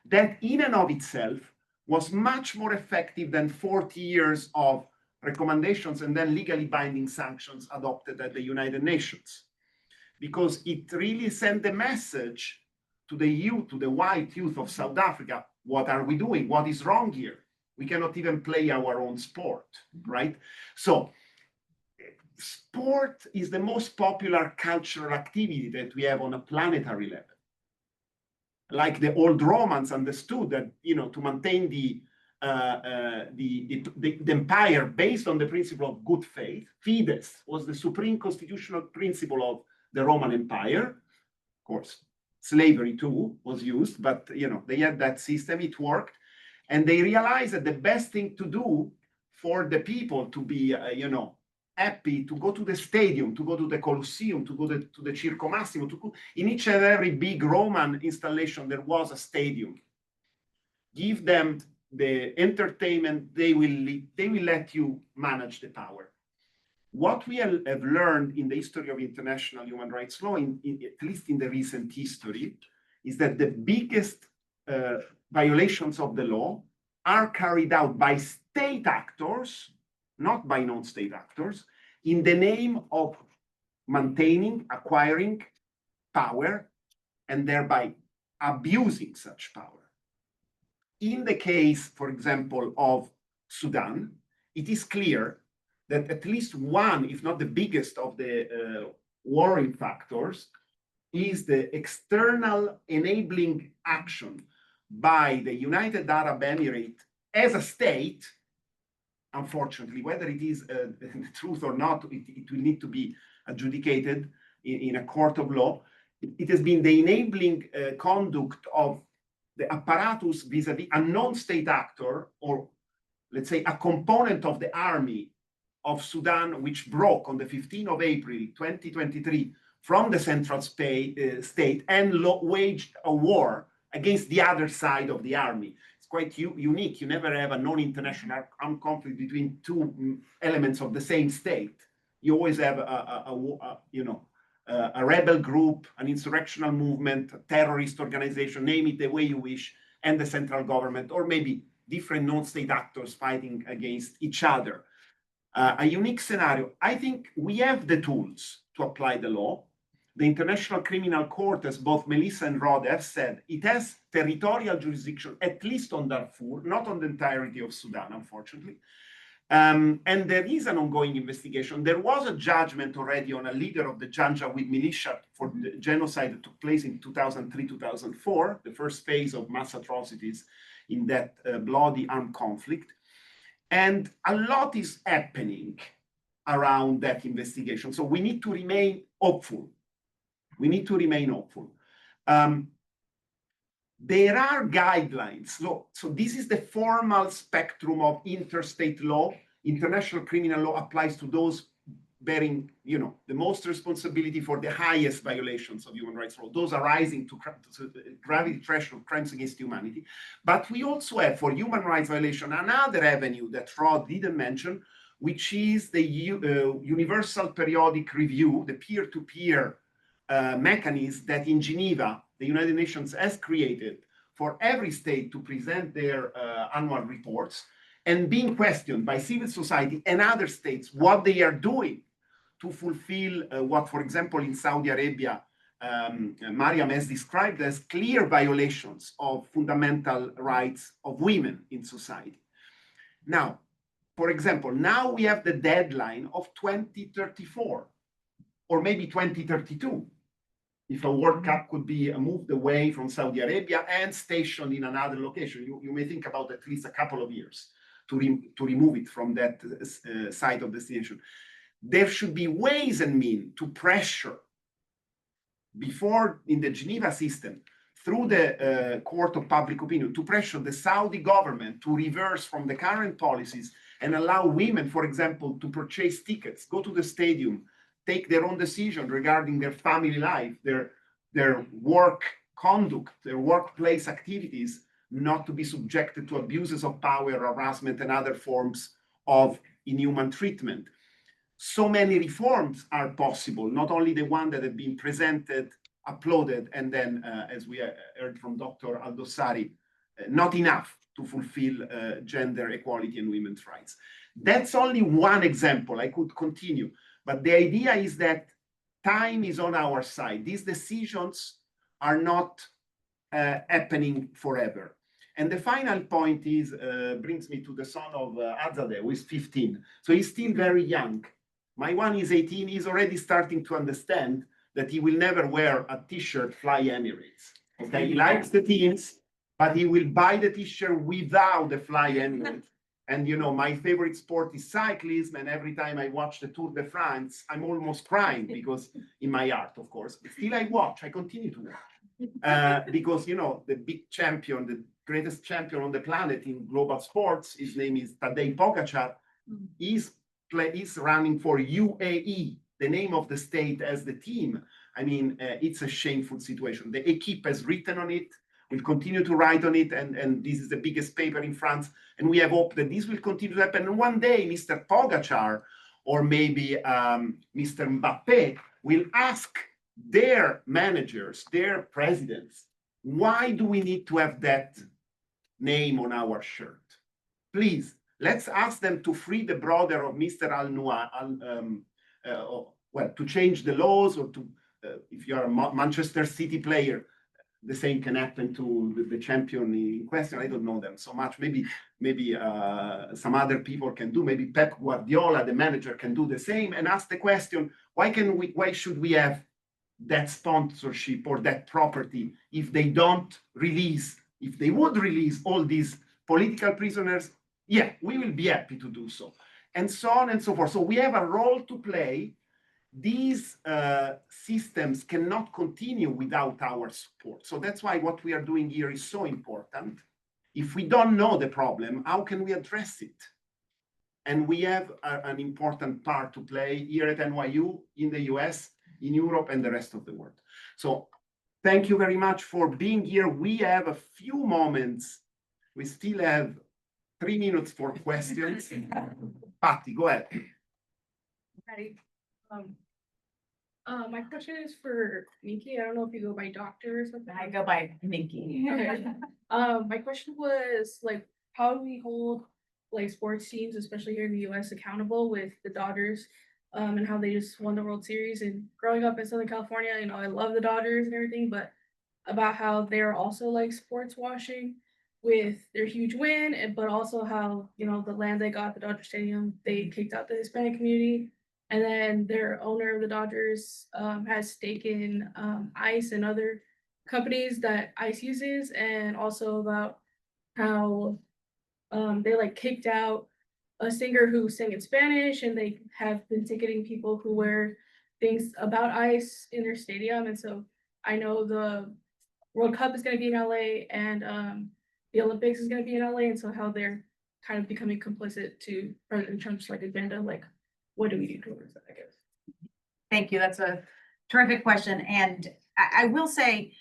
That in and of itself was much more effective than 40 years of recommendations and then legally binding sanctions adopted at the United Nations, because it really sent the message to the youth, to the white youth of South Africa, what are we doing? What is wrong here? We cannot even play our own sport, right? So sport is the most popular cultural activity that we have on a planetary level. Like the old Romans understood that, you know, to maintain the empire based on the principle of good faith, fides was the supreme constitutional principle of the Roman Empire. Of course, slavery too was used, but you know, they had that system, it worked. And they realized that the best thing to do for the people to be, you know, happy to go to the stadium, to go to the Colosseum, to go to the Circo Massimo, in each and every big Roman installation, there was a stadium. Give them the entertainment, they will let you manage the power. What we have learned in the history of international human rights law, at least in the recent history, is that the biggest violations of the law are carried out by state actors, not by non-state actors, in the name of maintaining, acquiring power, and thereby abusing such power. In the case, for example, of Sudan, it is clear that at least one, if not the biggest of the warring factors, is the external enabling action by the United Arab Emirates as a state. Unfortunately, whether it is the truth or not, it will need to be adjudicated in a court of law. It has been the enabling conduct of the apparatus vis-a-vis a non-state actor, or let's say a component of the army of Sudan, which broke on the 15th of April, 2023, from the central state and waged a war against the other side of the army. It's quite unique. You never have a non-international armed conflict between two elements of the same state. You always have a rebel group, an insurrectional movement, a terrorist organization, name it the way you wish, and the central government, or maybe different non-state actors fighting against each other. A unique scenario. I think we have the tools to apply the law. The International Criminal Court, as both Melissa and Rod have said, it has territorial jurisdiction, at least on Darfur, not on the entirety of Sudan, unfortunately. And there is an ongoing investigation. There was a judgment already on a leader of the Janjaweed militia for the genocide that took place in 2003-2004, the first phase of mass atrocities in that bloody armed conflict. And a lot is happening around that investigation. So we need to remain hopeful. We need to remain hopeful. There are guidelines. So this is the formal spectrum of interstate law. International criminal law applies to those bearing, you know, the most responsibility for the highest violations of human rights law, those arising to the gravity threshold of crimes against humanity. But we also have, for human rights violation, another avenue that Rod didn't mention, which is the Universal Periodic Review, the peer-to-peer mechanism that in Geneva, the United Nations has created for every state to present their annual reports and being questioned by civil society and other states what they are doing to fulfill what, for example, in Saudi Arabia, Maryam has described as clear violations of fundamental rights of women in society. Now, for example, now we have the deadline of 2034. or maybe 2032, if a World Cup could be moved away from Saudi Arabia and stationed in another location. You may think about at least a couple of years to remove it from that site of destination. There should be ways and means to pressure before in the Geneva system, through the court of public opinion, to pressure the Saudi government to reverse from the current policies and allow women, for example, to purchase tickets, go to the stadium, take their own decision regarding their family life, their work conduct, their workplace activities, not to be subjected to abuses of power, harassment, and other forms of inhuman treatment. So many reforms are possible, not only the one that have been presented, uploaded, and then, as we heard from Dr. Aldossari, not enough to fulfill gender equality and women's rights. That's only one example. I could continue, but the idea is that time is on our side. These decisions are not happening forever. And the final point is, brings me to the son of Azadeh, who is 15. So he's still very young. My one is 18. He's already starting to understand that he will never wear a t-shirt Fly Emirates. Okay, he likes the teams, but he will buy the t-shirt without the Fly Emirates. And you know, my favorite sport is cyclism, and every time I watch the Tour de France, I'm almost crying because in my heart, of course, but still I watch, I continue to watch. Because you know, the big champion, the greatest champion on the planet in global sports, his name is Tadej Pogacar, is running for UAE, the name of the state as the team. I mean, it's a shameful situation. The Equipe has written on it, will continue to write on it, and this is the biggest paper in France, and we have hope that this will continue to happen. And one day, Mr. Pogacar, or maybe Mr. Mbappe, will ask their managers, their presidents, why do we need to have that name on our shirt? Please, let's ask them to free the brother of Mr. Al-Nuaimi, well, to change the laws, or to, if you're a Manchester City player, the same can happen to the champion in question. I don't know them so much. Maybe some other people can do. Maybe Pep Guardiola, the manager, can do the same and ask the question: why should we have that sponsorship or that property if they don't release? If they would release all these political prisoners, yeah, we will be happy to do so, and so on and so forth. So we have a role to play. These systems cannot continue without our support. So that's why what we are doing here is so important. If we don't know the problem, how can we address it? And we have an important part to play here at NYU, in the US, in Europe, and the rest of the world. So thank you very much for being here. We have a few moments. We still have 3 minutes for questions. Patty, go ahead. Patty. My question is for Nikki. I don't know if you go by doctor or something. I go by Nikki. Okay. My question was like, how do we hold like sports teams, especially here in the US, accountable with the Dodgers, and how they just won the World Series? And growing up in Southern California, you know, I love the Dodgers and everything, but about how they're also like sports washing with their huge win, but also how, you know, the land they got, the Dodger Stadium, they kicked out the Hispanic community. And then their owner of the Dodgers has stake in ICE and other companies that ICE uses, and also about how they like kicked out a singer who sang in Spanish, and they have been ticketing people who wear things about ICE in their stadium. And so I know the World Cup is going to be in LA, and the Olympics is going to be in LA, and so how they're kind of becoming complicit to President Trump's like agenda, like what do we do towards that, I guess? Thank you. That's a terrific question. And I will say,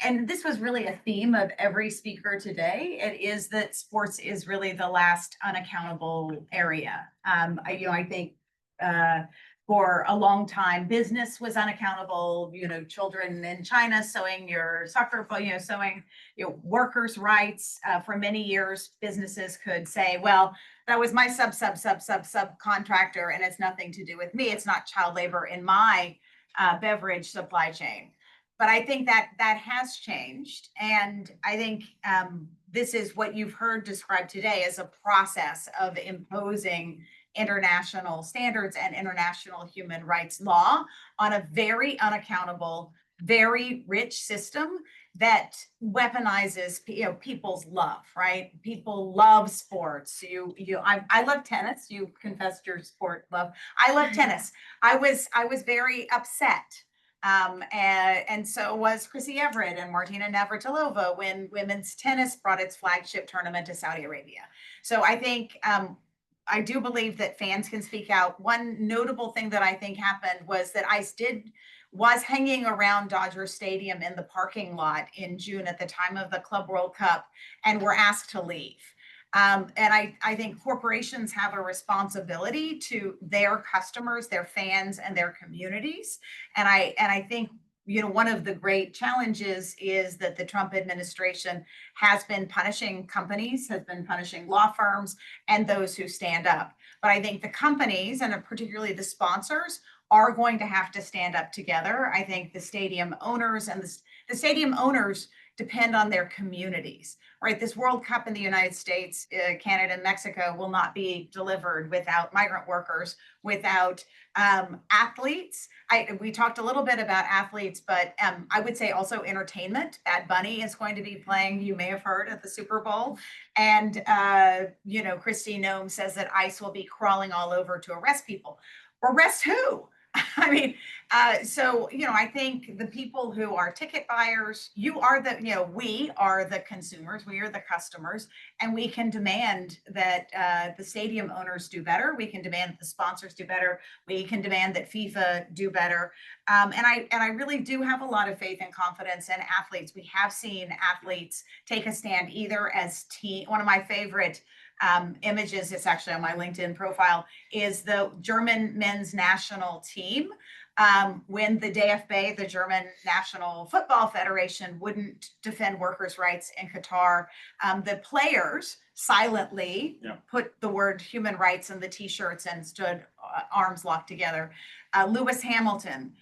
and this was really a theme of every speaker today, it is that sports is really the last unaccountable area. I think for a long time, business was unaccountable, you know, children in China sewing your soccer, sewing, workers' rights. For many years, businesses could say, well, that was my subcontractor, and it's nothing to do with me. It's not child labor in my beverage supply chain. But I think that has changed. And I think this is what you've heard described today as a process of imposing international standards and international human rights law on a very unaccountable, very rich system that weaponizes, people's love, right? People love sports. I love tennis. You confessed your sport love. I love tennis. I was very upset. And so was Chrissy Everett and Martina Navratilova when women's tennis brought its flagship tournament to Saudi Arabia. So I think, I do believe that fans can speak out. One notable thing that I think happened was that ICE was hanging around Dodger Stadium in the parking lot in June at the time of the Club World Cup and were asked to leave. And I think corporations have a responsibility to their customers, their fans, and their communities. And I think, one of the great challenges is that the Trump administration has been punishing companies, has been punishing law firms, and those who stand up. But I think the companies, and particularly the sponsors, are going to have to stand up together. I think the stadium owners and the stadium owners depend on their communities, right? This World Cup in the United States, Canada, and Mexico will not be delivered without migrant workers, without athletes. We talked a little bit about athletes, but I would say also entertainment. Bad Bunny is going to be playing, you may have heard, at the Super Bowl. And, Kristi Noem says that ICE will be crawling all over to arrest people. Arrest who? I mean, I think the people who are ticket buyers, we are the consumers, we are the customers, and we can demand that the stadium owners do better. We can demand that the sponsors do better. We can demand that FIFA do better. And I really do have a lot of faith and confidence in athletes. We have seen athletes take a stand either as team. One of my favorite images, it's actually on my LinkedIn profile, is the German men's national team. When the DFB, the German National Football Federation, wouldn't defend workers' rights in Qatar, the players silently put the word human rights in the t-shirts and stood arms locked together. Lewis Hamilton,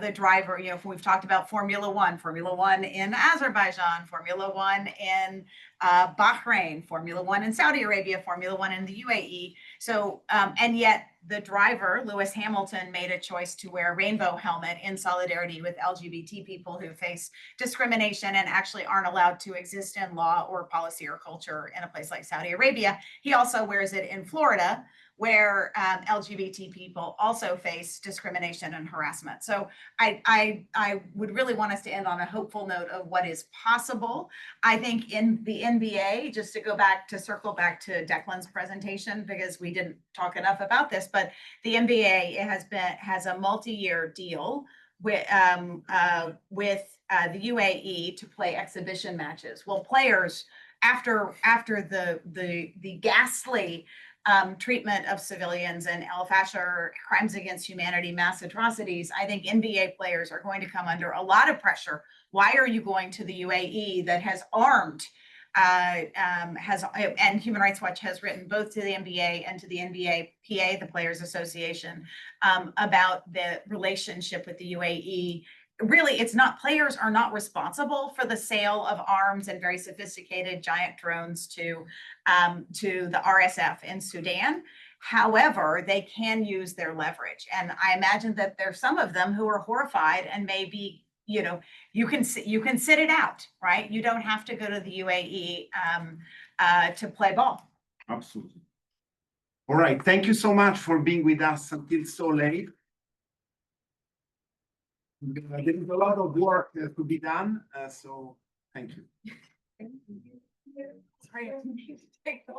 the driver, we've talked about Formula One in Azerbaijan, Formula One in Bahrain, Formula One in Saudi Arabia, Formula One in the UAE. So, and yet the driver, Lewis Hamilton, made a choice to wear a rainbow helmet in solidarity with LGBT people who face discrimination and actually aren't allowed to exist in law or policy or culture in a place like Saudi Arabia. He also wears it in Florida, where LGBT people also face discrimination and harassment. So I would really want us to end on a hopeful note of what is possible. I think in the NBA, just to circle back to Declan's presentation, because we didn't talk enough about this, but the NBA has a multi-year deal with the UAE to play exhibition matches. Well, players, after the ghastly treatment of civilians and al-Fashar crimes against humanity, mass atrocities, I think NBA players are going to come under a lot of pressure. Why are you going to the UAE that has armed, and Human Rights Watch has written both to the NBA and to the NBAPA, the Players Association, about the relationship with the UAE. Really, players are not responsible for the sale of arms and very sophisticated giant drones to the RSF in Sudan. However, they can use their leverage. And I imagine that there's some of them who are horrified and maybe, you can sit it out, right? You don't have to go to the UAE to play ball. Absolutely. All right. Thank you so much for being with us until so late. There is a lot of work to be done, so thank you. Thank you. Sorry, I didn't mean to take the